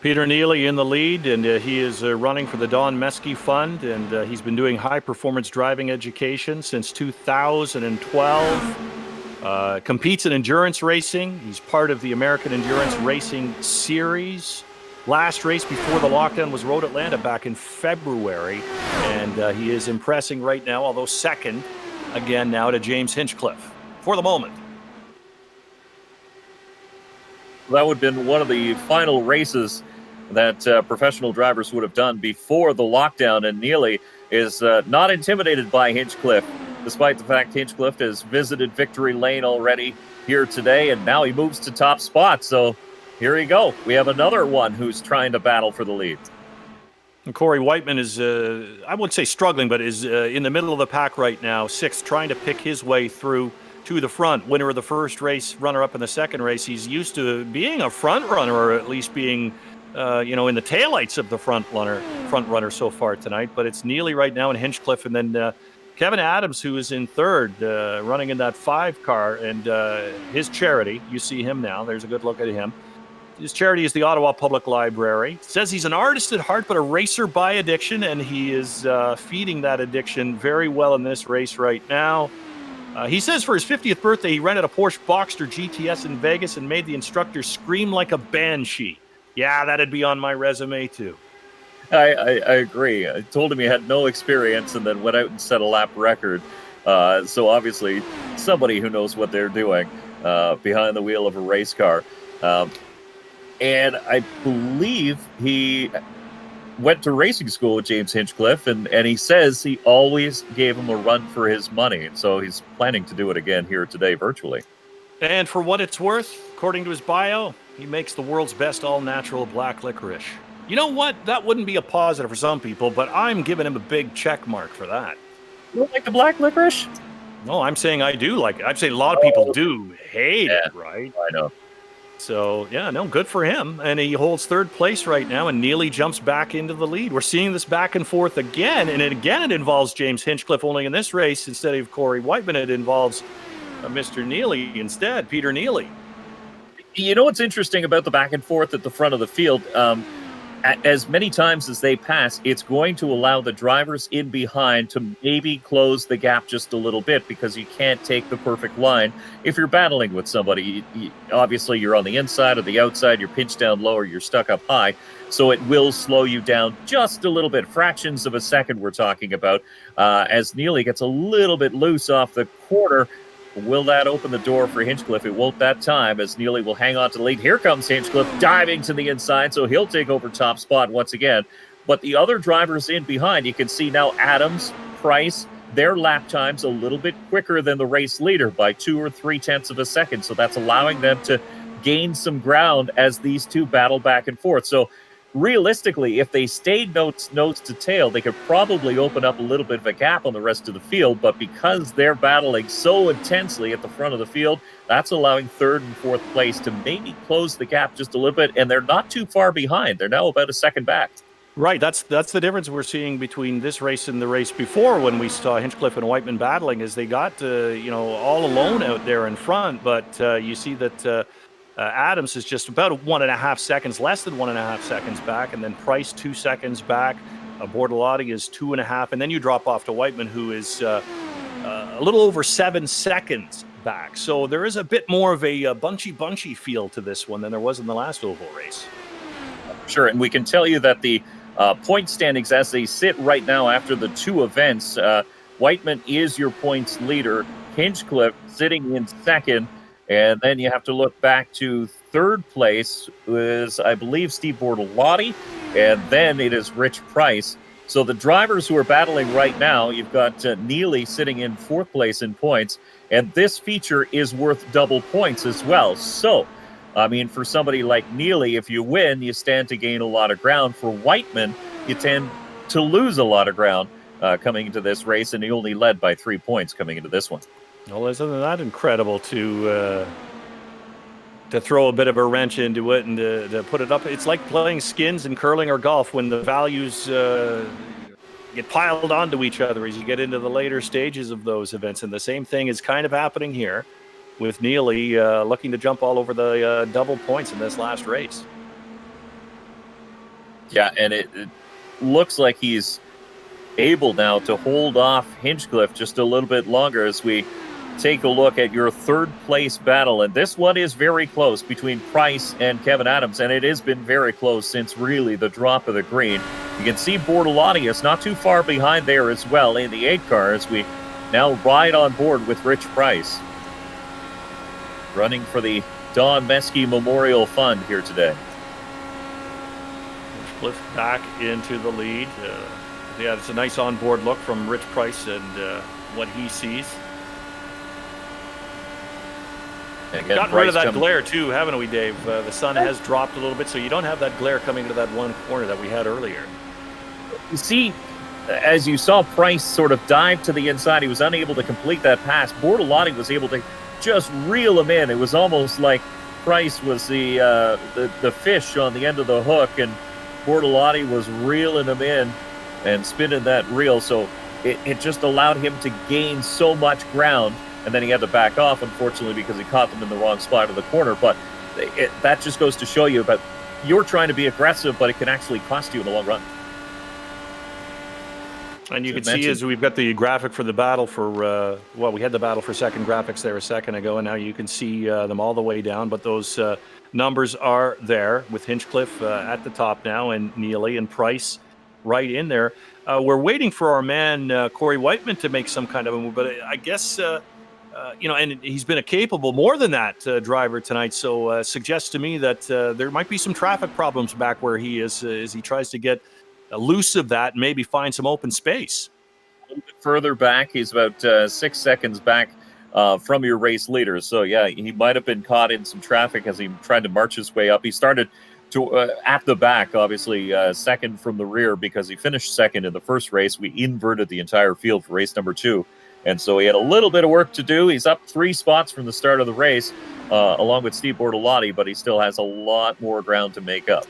Peter Neely in the lead, and he is running for the Don Meskey Fund, and he's been doing high-performance driving education since 2012. Competes in endurance racing. He's part of the American Endurance Racing Series. Last race before the lockdown was Road Atlanta back in February, and he is impressing right now, although second again now to James Hinchcliffe for the moment. That would have been one of the final races that professional drivers would have done before the lockdown, and Neely is not intimidated by Hinchcliffe, despite the fact Hinchcliffe has visited Victory Lane already here today, and now he moves to top spot. So here you go. We have another one who's trying to battle for the lead. And Corey Whiteman is, I wouldn't say struggling, but is in the middle of the pack right now, 6th, trying to pick his way through to the front. Winner of the first race, runner-up in the second race. He's used to being a front runner, or at least being, in the taillights of the front runner so far tonight. But it's Neely right now and Hinchcliffe, and then Kevin Adams, who is in third, running in that 5 car, and his charity. You see him now. There's a good look at him. His charity is the Ottawa Public Library. Says he's an artist at heart, but a racer by addiction, and he is feeding that addiction very well in this race right now. He says for his 50th birthday, he rented a Porsche Boxster GTS in Vegas and made the instructor scream like a banshee. Yeah, that'd be on my resume too. I agree. I told him he had no experience and then went out and set a lap record. So obviously, somebody who knows what they're doing behind the wheel of a race car. And I believe he went to racing school with James Hinchcliffe, and he says he always gave him a run for his money. So he's planning to do it again here today virtually. And for what it's worth, according to his bio, he makes the world's best all-natural black licorice. You know what? That wouldn't be a positive for some people, but I'm giving him a big check mark for that. You don't like the black licorice? No, I'm saying I do like it. I'd say a lot of people do hate it, right? I know. So, yeah, no, good for him. And he holds third place right now, and Neely jumps back into the lead. We're seeing this back and forth again, and it involves James Hinchcliffe, only in this race, instead of Corey Whiteman, it involves Mr. Neely instead, Peter Neely. You know what's interesting about the back and forth at the front of the field? As many times as they pass, it's going to allow the drivers in behind to maybe close the gap just a little bit, because you can't take the perfect line if you're battling with somebody. Obviously, you're on the inside or the outside, you're pinched down low, or you're stuck up high, so it will slow you down just a little bit, fractions of a second we're talking about, as Neely gets a little bit loose off the corner. Will that open the door for Hinchcliffe? It won't that time, as Neely will hang on to the lead. Here comes Hinchcliffe diving to the inside, so he'll take over top spot once again. But the other drivers in behind, you can see now Adams, Price, their lap times a little bit quicker than the race leader by 2 or 3 tenths of a second. So that's allowing them to gain some ground as these two battle back and forth. So realistically, if they stayed nose to tail, they could probably open up a little bit of a gap on the rest of the field. But because they're battling so intensely at the front of the field, that's allowing third and fourth place to maybe close the gap just a little bit. And they're not too far behind. They're now about a second back. Right, that's the difference we're seeing between this race and the race before, when we saw Hinchcliffe and Whiteman battling, is they got all alone out there in front. But you see that Adams is just about 1.5 seconds, less than 1.5 seconds back, and then Price 2 seconds back. Bortolotti is 2.5, and then you drop off to Whiteman, who is a little over 7 seconds back. So there is a bit more of a bunchy feel to this one than there was in the last oval race. Sure, and we can tell you that the point standings as they sit right now after the two events, Whiteman is your points leader, Hinchcliffe sitting in second. And then you have to look back to third place was, I believe, Steve Bortolotti, and then it is Rich Price. So the drivers who are battling right now, you've got Neely sitting in fourth place in points, and this feature is worth double points as well. So, I mean, for somebody like Neely, if you win, you stand to gain a lot of ground. For Whiteman, you tend to lose a lot of ground coming into this race, and he only led by 3 points coming into this one. Well, isn't that incredible to throw a bit of a wrench into it and to put it up? It's like playing skins in curling or golf when the values get piled onto each other as you get into the later stages of those events. And the same thing is kind of happening here with Neely looking to jump all over the double points in this last race. Yeah, and it looks like he's able now to hold off Hinchcliffe just a little bit longer as we take a look at your third place battle. And this one is very close between Price and Kevin Adams, and it has been very close since really the drop of the green. You can see Bortolotti is not too far behind there as well in the 8 car as we now ride on board with Rich Price, running for the Don Meskey Memorial Fund here today. Hinchcliffe back into the lead. Yeah, it's a nice onboard look from Rich Price and what he sees. Again, gotten rid of that glare too, haven't we, Dave? The sun has dropped a little bit, so you don't have that glare coming into that one corner that we had earlier. You see, as you saw Price sort of dive to the inside, he was unable to complete that pass. Bortolotti was able to just reel him in. It was almost like Price was the fish on the end of the hook, and Bortolotti was reeling him in and spinning that reel. So it just allowed him to gain so much ground. And then he had to back off, unfortunately, because he caught them in the wrong spot of the corner. But that just goes to show you about you're trying to be aggressive, but it can actually cost you in the long run. And you can see as we've got the graphic for the battle for, we had the battle for second graphics there a second ago, and now you can see them all the way down. But those numbers are there with Hinchcliffe at the top now, and Neely and Price right in there. We're waiting for our man Corey Whiteman to make some kind of a move, but I guess and he's been a capable, more than that, driver tonight. So suggests to me that there might be some traffic problems back where he is as he tries to get loose of that and maybe find some open space. A little bit further back, he's about 6 seconds back from your race leader. So yeah, he might have been caught in some traffic as he tried to march his way up. He started to at the back, obviously second from the rear, because he finished second in the first race. We inverted the entire field for race number 2. And so he had a little bit of work to do. He's up 3 spots from the start of the race, along with Steve Bortolotti, but he still has a lot more ground to make up.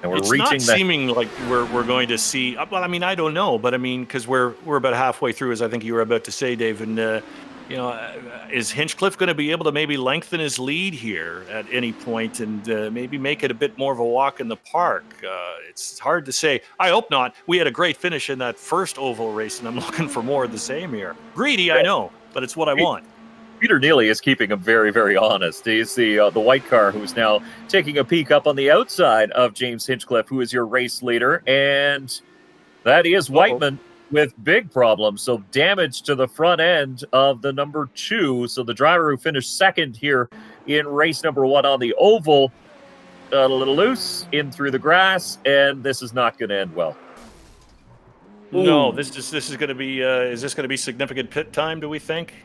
And it's not seeming like we're going to see. Well, I mean, I don't know, but I mean, because we're about halfway through, as I think you were about to say, Dave. And is Hinchcliffe going to be able to maybe lengthen his lead here at any point and maybe make it a bit more of a walk in the park? It's hard to say. I hope not. We had a great finish in that first oval race, and I'm looking for more of the same here. Greedy, I know, but it's what I want. Peter Neely is keeping him very, very honest. He's the white car who's now taking a peek up on the outside of James Hinchcliffe, who is your race leader, and that is Whiteman with big problems. So damage to the front end of the number 2. So the driver who finished second here in race number 1 on the oval, a little loose in through the grass, and this is not going to end well. No, this is going to be. Is this going to be significant pit time, do we think?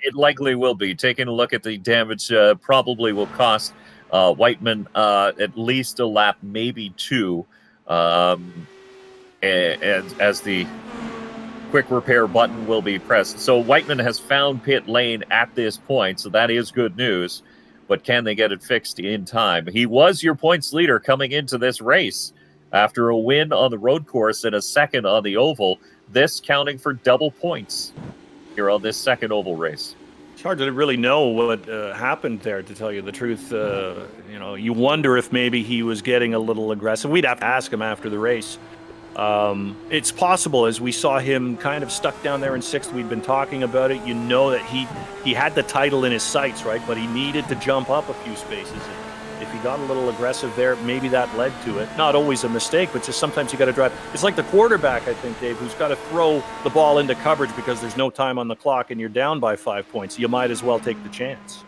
It likely will be. Taking a look at the damage, probably will cost Whiteman at least a lap, maybe 2. As the quick repair button will be pressed. So Whiteman has found pit lane at this point, so that is good news. But can they get it fixed in time? He was your points leader coming into this race after a win on the road course and a second on the oval. This counting for double points here on this second oval race. It's hard to really know what happened there, to tell you the truth. You wonder if maybe he was getting a little aggressive. We'd have to ask him after the race. It's possible, as we saw him kind of stuck down there in 6th. We'd been talking about it. You know that he had the title in his sights, right? But he needed to jump up a few spaces. And if he got a little aggressive there, maybe that led to it. Not always a mistake, but just sometimes you got to drive. It's like the quarterback, I think, Dave, who's got to throw the ball into coverage because there's no time on the clock and you're down by 5 points. You might as well take the chance.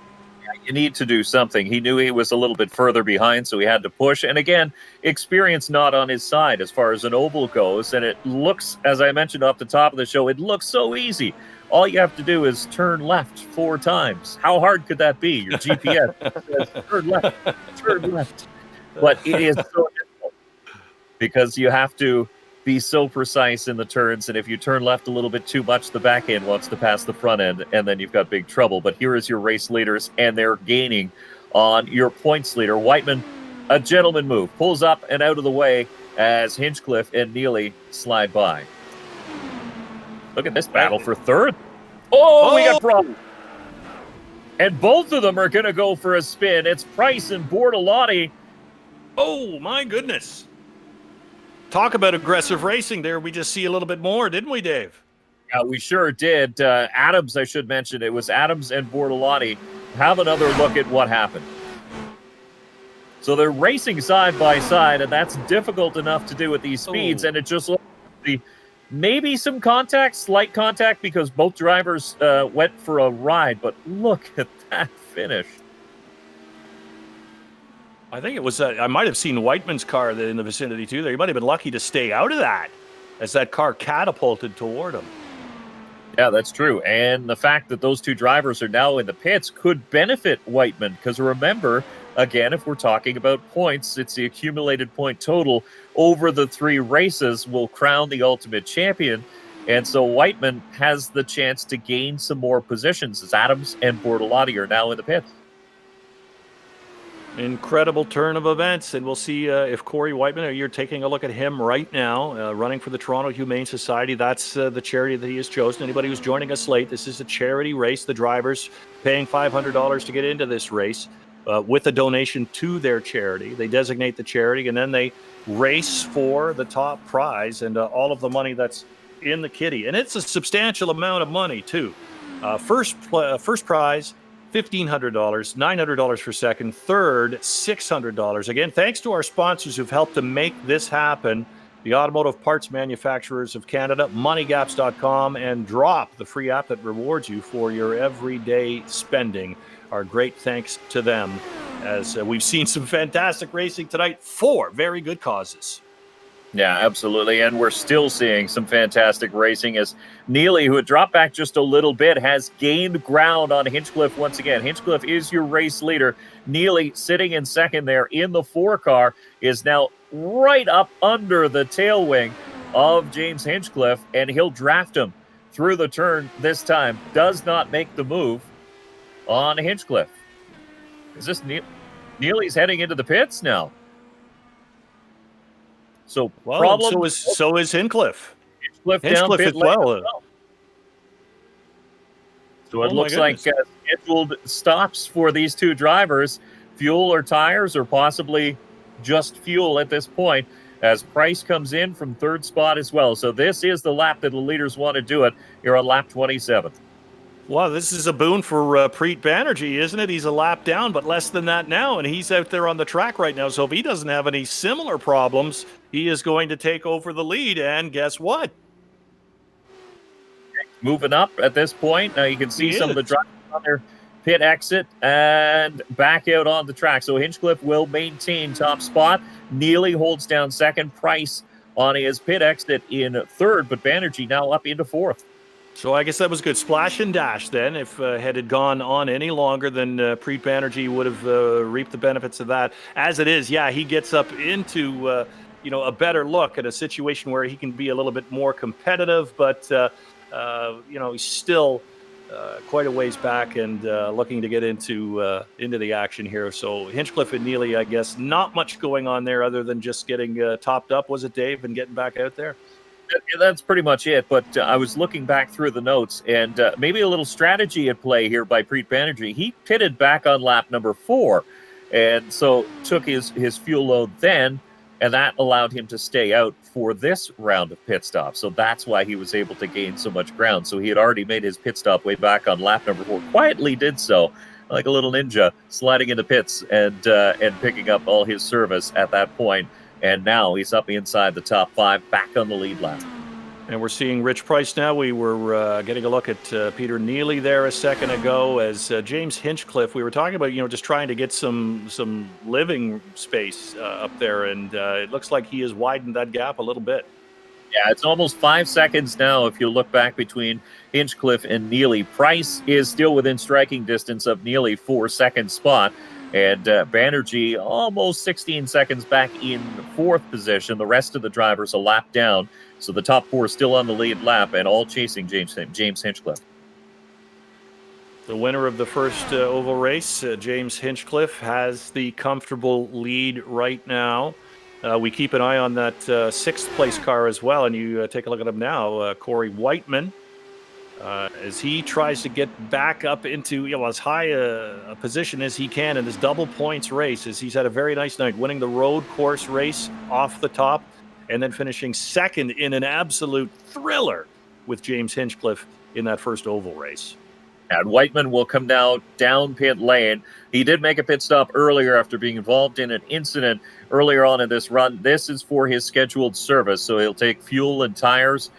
You need to do something. He knew he was a little bit further behind, so he had to push. And again, experience not on his side as far as an oval goes. And it looks, as I mentioned off the top of the show, it looks so easy. All you have to do is turn left 4 times. How hard could that be? Your GPS says turn left, turn left. But it is so difficult because you have to be so precise in the turns, and if you turn left a little bit too much, the back end wants to pass the front end, and then you've got big trouble. But here is your race leaders, and they're gaining on your points leader. Whiteman, a gentleman move, pulls up and out of the way as Hinchcliffe and Neely slide by. Look at this battle for third. Oh, we got problems. And both of them are going to go for a spin. It's Price and Bortolotti. Oh, my goodness. Talk about aggressive racing there. We just see a little bit more, didn't we, Dave? Yeah, we sure did. Adams, I should mention, it was Adams and Bortolotti. Have another look at what happened. So they're racing side by side, and that's difficult enough to do at these speeds. And it just looks like maybe some contact, slight contact, because both drivers went for a ride. But look at that finish. I think it was, I might have seen Whiteman's car in the vicinity too there. He might have been lucky to stay out of that as that car catapulted toward him. Yeah, that's true. And the fact that those 2 drivers are now in the pits could benefit Whiteman, because remember, again, if we're talking about points, it's the accumulated point total over the 3 races will crown the ultimate champion. And so Whiteman has the chance to gain some more positions as Adams and Bortolotti are now in the pits. Incredible turn of events, and we'll see if Corey Whiteman, you're taking a look at him right now, running for the Toronto Humane Society. That's the charity that he has chosen. Anybody who's joining us late, this is a charity race. The drivers paying $500 to get into this race with a donation to their charity. They designate the charity, and then they race for the top prize and all of the money that's in the kitty. And it's a substantial amount of money, too. First prize, $1,500, $900 for second, third, $600. Again, thanks to our sponsors who've helped to make this happen. The Automotive Parts Manufacturers of Canada, moneygaps.com, and Drop, the free app that rewards you for your everyday spending. Our great thanks to them, as we've seen some fantastic racing tonight for very good causes. Yeah, absolutely. And we're still seeing some fantastic racing as Neely, who had dropped back just a little bit, has gained ground on Hinchcliffe once again. Hinchcliffe is your race leader. Neely, sitting in second there in the 4 car, is now right up under the tail wing of James Hinchcliffe, and he'll draft him through the turn this time. Does not make the move on Hinchcliffe. Is this Neely's heading into the pits now? So so is Hinchcliffe. Hinchcliffe as well. So it looks like scheduled stops for these two drivers, fuel or tires, or possibly just fuel at this point, as Price comes in from third spot as well. So this is the lap that the leaders want to do it here on lap 27. Wow, this is a boon for Preet Banerjee, isn't it? He's a lap down, but less than that now, and he's out there on the track right now. So if he doesn't have any similar problems, he is going to take over the lead. And guess what? Moving up at this point. Now you can see some of the drivers on their pit exit and back out on the track. So Hinchcliffe will maintain top spot. Neely holds down second. Price on his pit exit in third, but Banerjee now up into fourth. So I guess that was good. Splash and dash then. If had it gone on any longer, then Preet Banerjee would have reaped the benefits of that. As it is, yeah, he gets up into a better look at a situation where he can be a little bit more competitive, but he's still quite a ways back and looking to get into the action here. So Hinchcliffe and Neely, I guess, not much going on there other than just getting topped up, was it, Dave, and getting back out there? That's pretty much it, but I was looking back through the notes, and maybe a little strategy at play here by Preet Banerjee. He pitted back on lap number 4, and so took his fuel load then, and that allowed him to stay out for this round of pit stops. So that's why he was able to gain so much ground. So he had already made his pit stop way back on lap number 4, quietly did so, like a little ninja, sliding into pits and picking up all his service at that point. And now he's up inside the top 5, back on the lead lap. And we're seeing Rich Price now. We were getting a look at Peter Neely there a second ago as James Hinchcliffe. We were talking about, just trying to get some living space up there. And it looks like he has widened that gap a little bit. Yeah, it's almost 5 seconds now if you look back between Hinchcliffe and Neely. Price is still within striking distance of Neely for second spot. And Banerjee almost 16 seconds back in fourth position. The rest of the drivers a lap down. So the top 4 still on the lead lap and all chasing James Hinchcliffe. The winner of the first oval race, James Hinchcliffe, has the comfortable lead right now. We keep an eye on that 6th place car as well. And you take a look at him now, Corey Whiteman. As he tries to get back up into as high a position as he can in this double points race, as he's had a very nice night, winning the road course race off the top and then finishing second in an absolute thriller with James Hinchcliffe in that first oval race. And Whiteman will come now down pit lane. He did make a pit stop earlier after being involved in an incident earlier on in this run. This is for his scheduled service, so he'll take fuel and tires,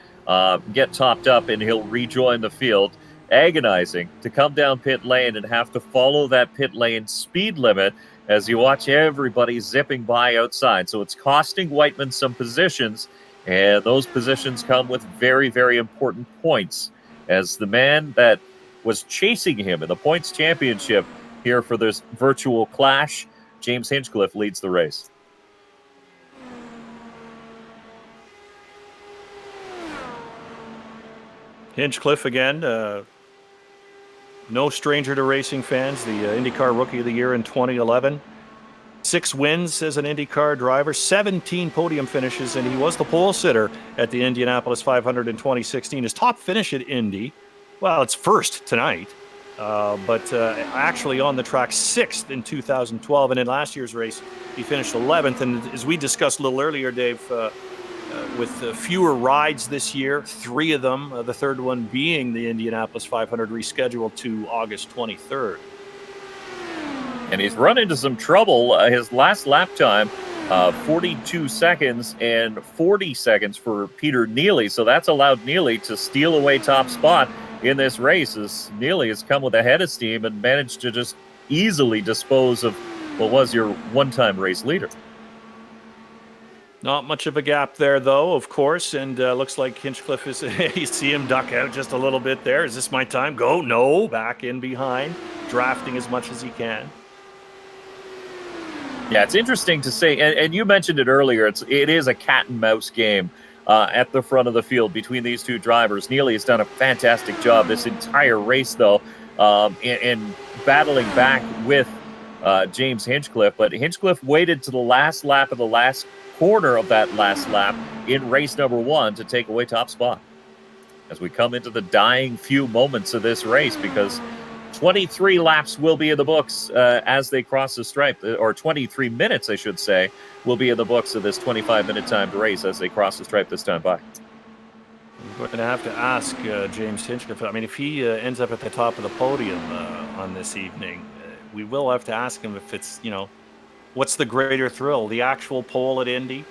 get topped up, and he'll rejoin the field. Agonizing to come down pit lane and have to follow that pit lane speed limit as you watch everybody zipping by outside. So it's costing Whiteman some positions, and those positions come with very, very important points, as the man that was chasing him in the points championship here for this virtual clash, James Hinchcliffe, leads the race. Hinchcliffe again, no stranger to racing fans, the IndyCar Rookie of the Year in 2011. 6 wins as an IndyCar driver, 17 podium finishes, and he was the pole sitter at the Indianapolis 500 in 2016. His top finish at Indy, well, it's first tonight, but actually on the track 6th in 2012. And in last year's race, he finished 11th. And as we discussed a little earlier, Dave, with fewer rides this year, 3 of them, the third one being the Indianapolis 500 rescheduled to August 23rd. And he's run into some trouble. His last lap time, 42 seconds and 40 seconds for Peter Neely. So that's allowed Neely to steal away top spot in this race, as Neely has come with a head of steam and managed to just easily dispose of what was your one-time race leader. Not much of a gap there, though, of course, and looks like Hinchcliffe is. You see him duck out just a little bit there. Is this my time? Go? No, back in behind, drafting as much as he can. Yeah, it's interesting to say, and you mentioned it earlier. It is a cat and mouse game at the front of the field between these two drivers. Neely has done a fantastic job this entire race, though, in battling back with James Hinchcliffe. But Hinchcliffe waited to the last lap of the last corner of that last lap in race number 1 to take away top spot. As we come into the dying few moments of this race, because 23 laps will be in the books as they cross the stripe, or 23 minutes, I should say, will be in the books of this 25-minute timed race as they cross the stripe this time by. I'm going to have to ask James Hinchcliffe. I mean, if he ends up at the top of the podium on this evening, we will have to ask him if it's, what's the greater thrill, the actual pole at Indy,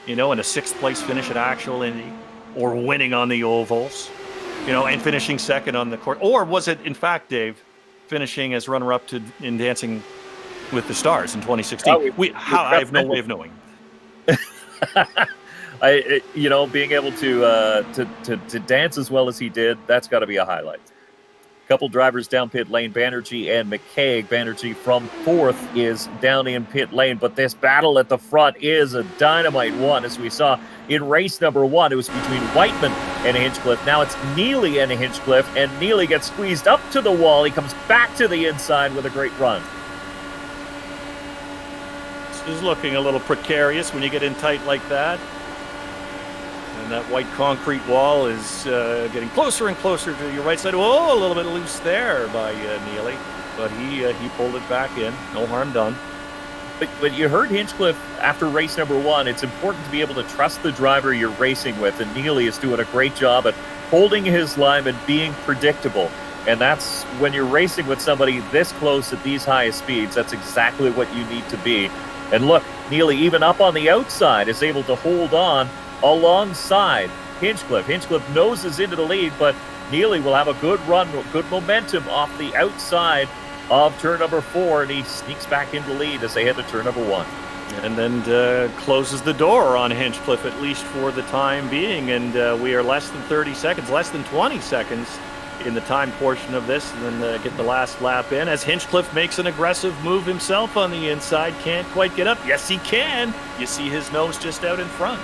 and a 6th place finish at actual Indy, or winning on the ovals, and finishing second on the court, or was it, in fact, Dave, finishing as runner-up in Dancing with the Stars in 2016? I have no way of knowing. Being able to dance as well as he did, that's got to be a highlight. Couple drivers down pit lane, Banerjee and McKaig. Banerjee from 4th is down in pit lane, but this battle at the front is a dynamite one. As we saw in race number 1, it was between Whiteman and Hinchcliffe. Now it's Neely and Hinchcliffe, and Neely gets squeezed up to the wall. He comes back to the inside with a great run. This is looking a little precarious when you get in tight like that. And that white concrete wall is getting closer and closer to your right side. Whoa, a little bit loose there by Neely. But he pulled it back in. No harm done. But you heard Hinchcliffe after race number 1, it's important to be able to trust the driver you're racing with. And Neely is doing a great job at holding his line and being predictable. And that's when you're racing with somebody this close at these highest speeds, that's exactly what you need to be. And look, Neely, even up on the outside, is able to hold on alongside Hinchcliffe. Hinchcliffe noses into the lead, but Neely will have a good run, good momentum off the outside of turn number 4, and he sneaks back into the lead as they head to turn number 1. And then closes the door on Hinchcliffe, at least for the time being. And we are less than 30 seconds, less than 20 seconds in the time portion of this, and then get the last lap in as Hinchcliffe makes an aggressive move himself on the inside. Can't quite get up. Yes, he can. You see his nose just out in front.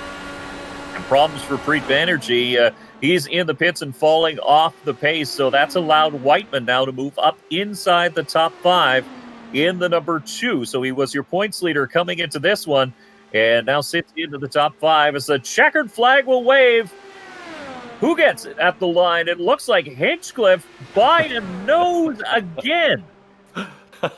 And problems for Preet Banerjee. He's in the pits and falling off the pace, so that's allowed Whiteman now to move up inside the top 5 in the number 2. So he was your points leader coming into this one, and now sits into the top 5 as the checkered flag will wave. Who gets it at the line? It looks like Hinchcliffe by a nose again.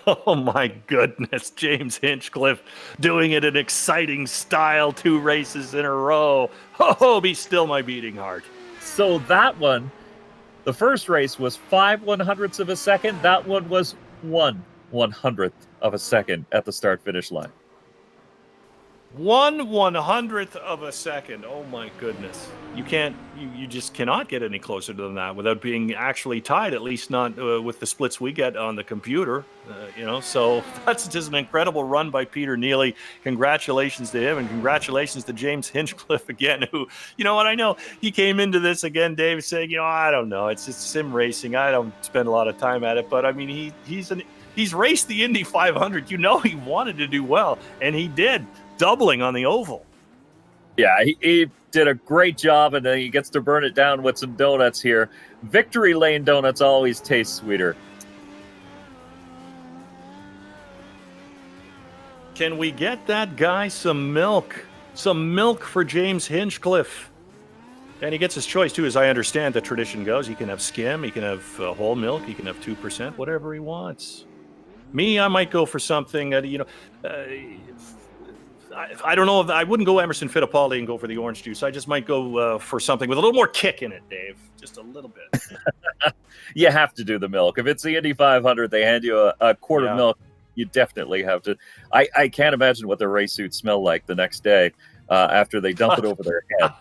Oh my goodness, James Hinchcliffe doing it in exciting style, 2 races in a row. Oh, be still my beating heart. So that one, the first race was 5/100ths of a second. That one was 1/100th of a second at the start-finish line. 1/100th of a second. Oh my goodness. You just cannot get any closer than that without being actually tied, at least not with the splits we get on the computer. So that's just an incredible run by Peter Neely. Congratulations to him, and congratulations to James Hinchcliffe again, who, I know he came into this again, Dave, saying, I don't know, it's just sim racing. I don't spend a lot of time at it, but I mean, he's raced the Indy 500. He wanted to do well, and he did, doubling on the oval. Yeah, he did a great job, and then he gets to burn it down with some donuts here. Victory Lane donuts always taste sweeter. Can we get that guy some milk? Some milk for James Hinchcliffe. And he gets his choice, too, as I understand the tradition goes. He can have skim, he can have whole milk, he can have 2%, whatever he wants. Me, I might go for something, I don't know if I wouldn't go Emerson Fittipaldi and go for the orange juice. I just might go for something with a little more kick in it, Dave. Just a little bit. You have to do the milk. If it's the Indy 500, they hand you a quart of milk. you definitely have to. I can't imagine what their race suits smell like the next day after they dump it over their head.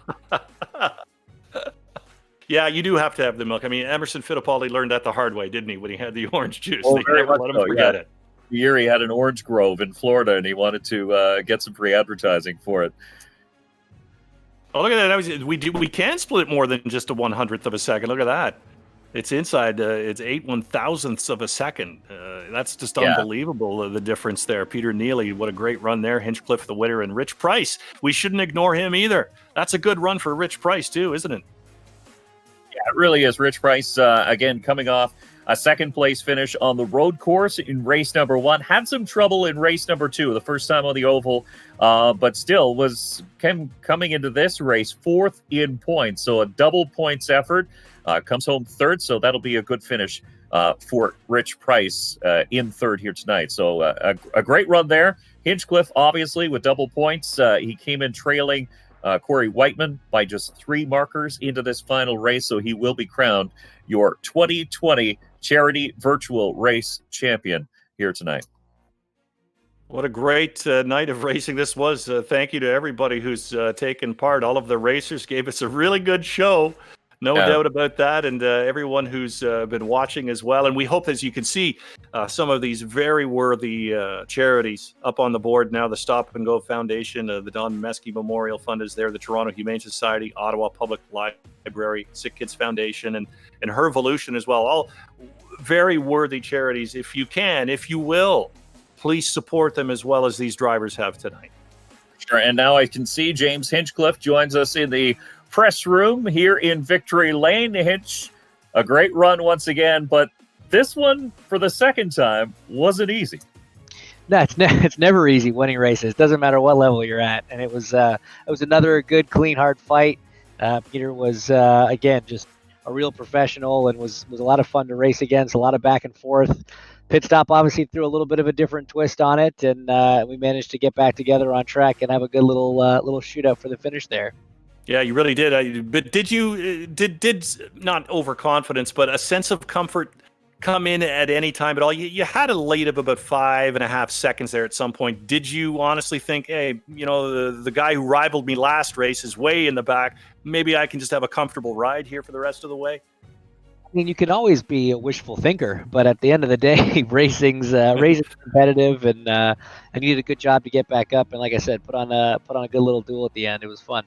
Yeah, you do have to have the milk. I mean, Emerson Fittipaldi learned that the hard way, didn't he, when he had the orange juice? Oh, They very never much let him so, forget yeah. it. The year he had an orange grove in Florida, and he wanted to get some free advertising for it. Oh, look at that. We can split more than just a 100th of a second. Look at that. It's inside. It's 8 1,000ths of a second. That's just unbelievable, the difference there. Peter Neely, what a great run there. Hinchcliffe, the winner, and Rich Price. We shouldn't ignore him either. That's a good run for Rich Price, too, isn't it? Yeah, it really is. Rich Price, again, coming off a second place finish on the road course in race number 1. Had some trouble in race number 2, the first time on the oval, but still was coming into this race 4th in points. So a double points effort. Comes home 3rd, so that'll be a good finish for Rich Price in 3rd here tonight. So a great run there. Hinchcliffe, obviously, with double points. He came in trailing Corey Whiteman by just 3 markers into this final race, so he will be crowned your 2020 Charity Virtual Race Champion here tonight. What a great night of racing this was. Thank you to everybody who's taken part. All of the racers gave us a really good show. No doubt about that, and everyone who's been watching as well. And we hope, as you can see, some of these very worthy charities up on the board now. The Stop and Go Foundation, the Don Mesky Memorial Fund is there, the Toronto Humane Society, Ottawa Public Library, Sick Kids Foundation, and Hervolution as well. All very worthy charities. If you can, if you will, please support them as well as these drivers have tonight. Sure, and now I can see James Hinchcliffe joins us in the press room here in Victory Lane. Hinch, a great run once again, but this one for the second time wasn't easy. No, it's never easy winning races. Doesn't matter what level you're at, and it was another good, clean, hard fight. Peter was again just a real professional and was a lot of fun to race against. A lot of back and forth. Pit stop obviously threw a little bit of a different twist on it, and we managed to get back together on track and have a good little shootout for the finish there. Yeah, you really did. But did you did not overconfidence, but a sense of comfort come in at any time at all? You had a lead of about 5.5 seconds there at some point. Did you honestly think, hey, the guy who rivaled me last race is way in the back. Maybe I can just have a comfortable ride here for the rest of the way? I mean, you can always be a wishful thinker, but at the end of the day, racing's competitive, and you did a good job to get back up. And like I said, put on a good little duel at the end. It was fun.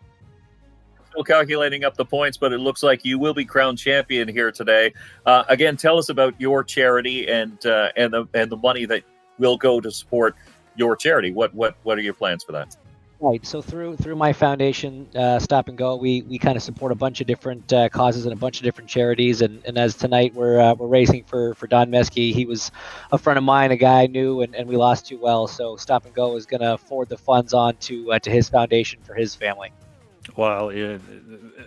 Still calculating up the points, but it looks like you will be crowned champion here today. Again, tell us about your charity and the money that will go to support your charity. What are your plans for that? Right. So through my foundation, Stop and Go, we kind of support a bunch of different causes and a bunch of different charities. And as tonight we're racing for Don Mesky. He was a friend of mine, a guy I knew, and we lost too well. So Stop and Go is going to forward the funds on to his foundation for his family. Well,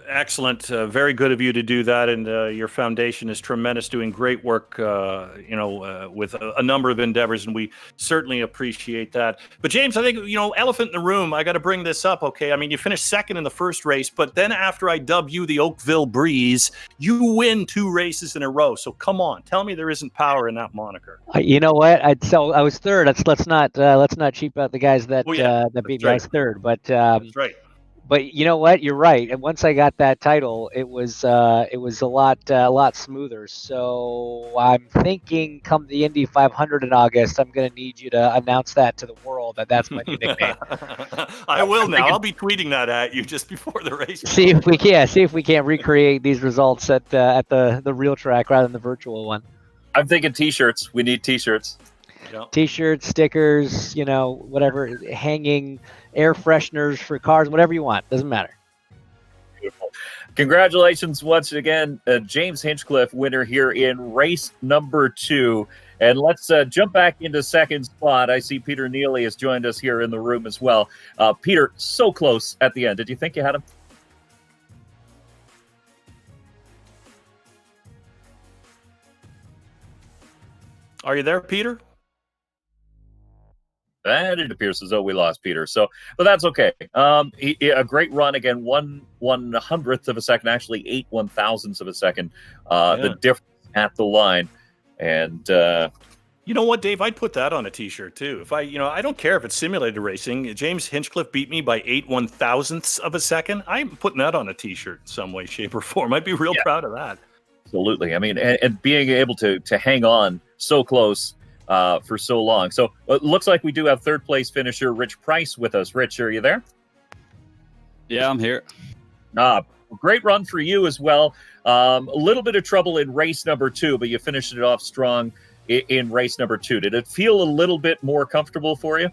excellent. Very good of you to do that. And your foundation is tremendous, doing great work, with a number of endeavors. And we certainly appreciate that. But James, I think, elephant in the room, I got to bring this up. Okay. I mean, you finished second in the first race, but then after I dub you the Oakville Breeze, you win 2 races in a row. So come on, tell me there isn't power in that moniker. You know what? I was third. Let's not cheap out the guys that beat me. I was third, but that's right. But you know what? You're right. And once I got that title, it was a lot smoother. So I'm thinking, come the Indy 500 in August, I'm going to need you to announce that to the world that's my new nickname. I will now. I'll be tweeting that at you just before the race. See if we can't recreate these results at the real track rather than the virtual one. I'm thinking T-shirts. We need T-shirts. Yep. T-shirts, stickers, whatever, hanging air fresheners for cars, whatever you want. Doesn't matter. Beautiful. Congratulations once again, James Hinchcliffe, winner here in race number 2. And let's jump back into second spot. I see Peter Neely has joined us here in the room as well. Peter, so close at the end. Did you think you had him? Are you there, Peter? And it appears as though we lost Peter. But that's okay. A great run again, 1/100th of a second, actually 8 1,000ths of a second. The difference at the line. And You know what, Dave? I'd put that on a T-shirt too. If I don't care if it's simulated racing. James Hinchcliffe beat me by 8/1000ths of a second. I'm putting that on a T-shirt in some way, shape, or form. I'd be real proud of that. Absolutely. I mean, and being able to hang on so close for so long. So it looks like we do have third place finisher Rich Price with us. Rich, are you there? Yeah, I'm here. Great run for you as well. A little bit of trouble in race number 2, but you finished it off strong in race number 2. Did it feel a little bit more comfortable for you?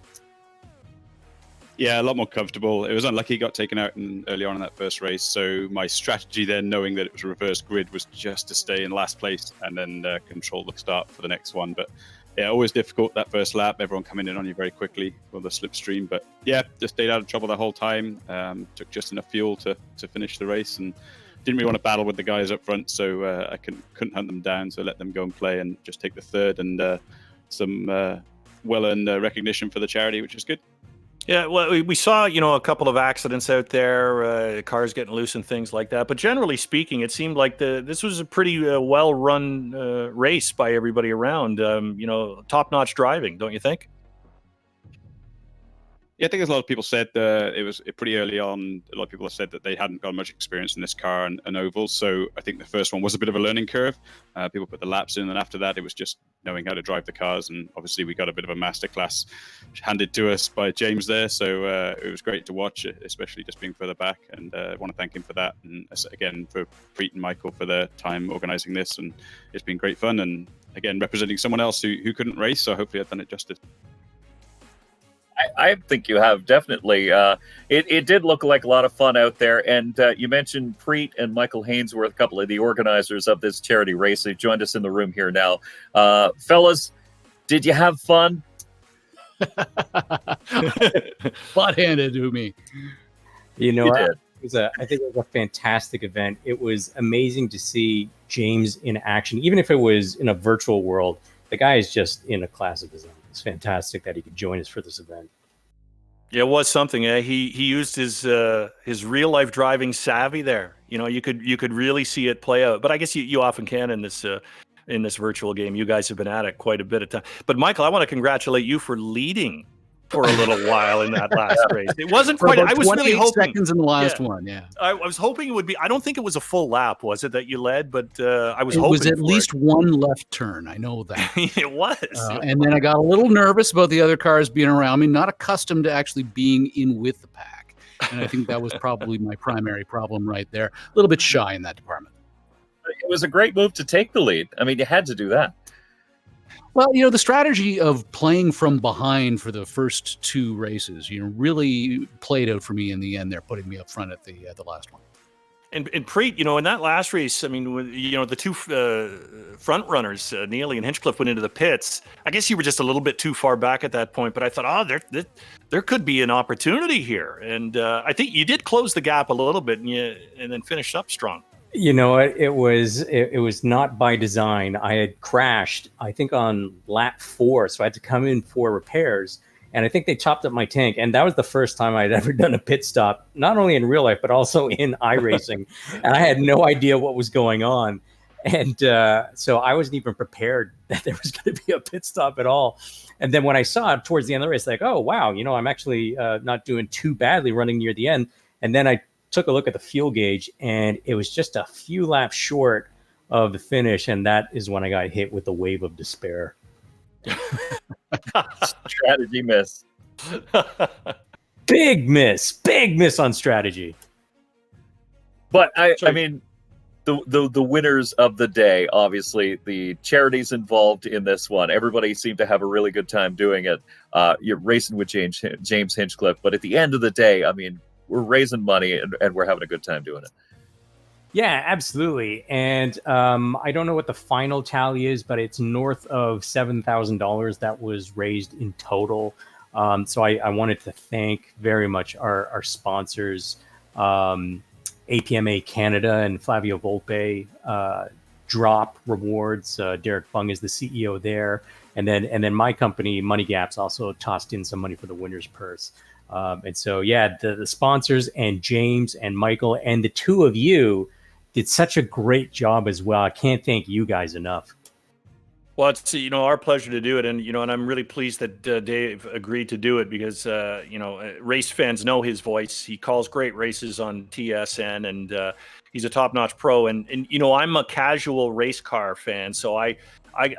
Yeah, a lot more comfortable. It was unlucky he got taken out early on in that first race. So my strategy then, knowing that it was a reverse grid, was just to stay in last place and then control the start for the next one. But yeah, always difficult that first lap. Everyone coming in on you very quickly with the slipstream. But yeah, just stayed out of trouble the whole time. Took just enough fuel to finish the race and didn't really want to battle with the guys up front. So I couldn't hunt them down. So let them go and play and just take the third and some well-earned recognition for the charity, which is good. Yeah, well, we saw, a couple of accidents out there, cars getting loose and things like that. But generally speaking, it seemed like this was a pretty well-run race by everybody around. Top-notch driving, don't you think? Yeah, I think as a lot of people said, it was pretty early on. A lot of people have said that they hadn't got much experience in this car and ovals. So I think the first one was a bit of a learning curve. People put the laps in, and after that, it was just knowing how to drive the cars. And obviously, we got a bit of a masterclass handed to us by James there. So it was great to watch, especially just being further back. And I want to thank him for that. And again, for Preet and Michael for their time organizing this. And it's been great fun. And again, representing someone else who couldn't race. So hopefully I've done it justice. I think you have, definitely. It did look like a lot of fun out there. And you mentioned Preet and Michael Hainsworth, a couple of the organizers of this charity race. They joined us in the room here now. Fellas, did you have fun? Butt-handed to me. I think it was a fantastic event. It was amazing to see James in action, even if it was in a virtual world. The guy is just in a class of his own. It's fantastic that he could join us for this event. Yeah, it was something. He used his real life driving savvy there. You could really see it play out. But I guess you often can in this virtual game. You guys have been at it quite a bit of time. But Michael, I want to congratulate you for leading for a little while in that last race. It wasn't for quite. About I was really hoping seconds in the last one. Yeah, I was hoping it would be. I don't think it was a full lap, was it, that you led? But I was it hoping was at for least it. one left turn. I know that. It was. And then I got a little nervous about the other cars being around me, not accustomed to actually being in with the pack. And I think that was probably my primary problem right there. A little bit shy in that department. It was a great move to take the lead. I mean, you had to do that. Well, the strategy of playing from behind for the first two races, really played out for me in the end there, putting me up front at the last one. And Preet, in that last race, I mean, the two front runners, Neely and Hinchcliffe, went into the pits. I guess you were just a little bit too far back at that point, but I thought, there could be an opportunity here. And I think you did close the gap a little bit and then finished up strong. You know what? It was not by design. I had crashed, I think, on lap 4, so I had to come in for repairs. And I think they chopped up my tank. And that was the first time I'd ever done a pit stop, not only in real life, but also in iRacing. And I had no idea what was going on. And so I wasn't even prepared that there was going to be a pit stop at all. And then when I saw it towards the end of the race, like, oh, wow, I'm actually not doing too badly running near the end. And then I took a look at the fuel gauge, and it was just a few laps short of the finish. And that is when I got hit with the wave of despair. Strategy miss. Big miss on strategy. But I mean, the winners of the day, obviously the charities involved in this one, everybody seemed to have a really good time doing it. You're racing with James Hinchcliffe, but at the end of the day, I mean, we're raising money and we're having a good time doing it. Yeah, absolutely. And I don't know what the final tally is, but it's north of $7,000 that was raised in total. So I wanted to thank very much our sponsors, APMA Canada and Flavio Volpe, Drop Rewards. Derek Bung is the CEO there. And then my company, Money Gaps, also tossed in some money for the winner's purse. And so, yeah, the sponsors and James and Michael and the two of you did such a great job as well. I can't thank you guys enough. Well, it's our pleasure to do it, and I'm really pleased that Dave agreed to do it because race fans know his voice. He calls great races on TSN, and he's a top-notch pro. And I'm a casual race car fan, so I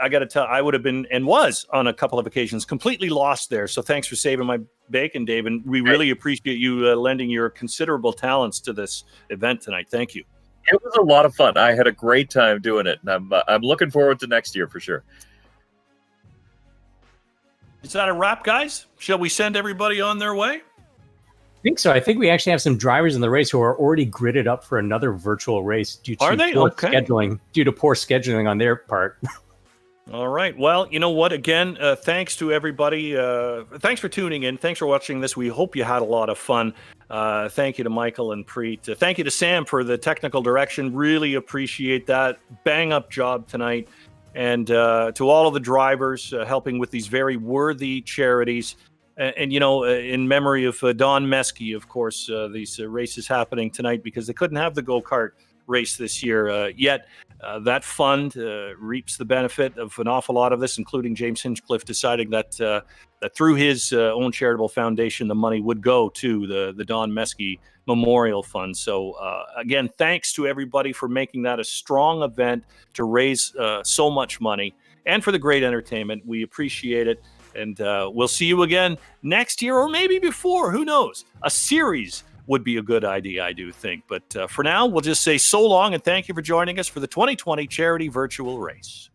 got to tell, I would have been and was on a couple of occasions completely lost there. So thanks for saving my bacon, Dave, and we really appreciate you lending your considerable talents to this event tonight. Thank you. It was a lot of fun. I had a great time doing it, and I'm looking forward to next year for sure. Is that a wrap, guys? Shall we send everybody on their way? I think so. I think we actually have some drivers in the race who are already gridded up for another virtual race due to poor scheduling on their part. All right. Well, you know what? Again, thanks to everybody. Thanks for tuning in. Thanks for watching this. We hope you had a lot of fun. Thank you to Michael and Preet. Thank you to Sam for the technical direction. Really appreciate that. Bang up job tonight. And to all of the drivers helping with these very worthy charities. And in memory of Don Meskey, of course, these races happening tonight because they couldn't have the go-kart race this year. Yet that fund reaps the benefit of an awful lot of this, including James Hinchcliffe deciding that through his own charitable foundation, the money would go to the Don Meskey Memorial Fund. So again, thanks to everybody for making that a strong event to raise so much money and for the great entertainment. We appreciate it. And we'll see you again next year or maybe before. Who knows? A series would be a good idea, I do think. But for now, we'll just say so long and thank you for joining us for the 2020 Charity Virtual Race.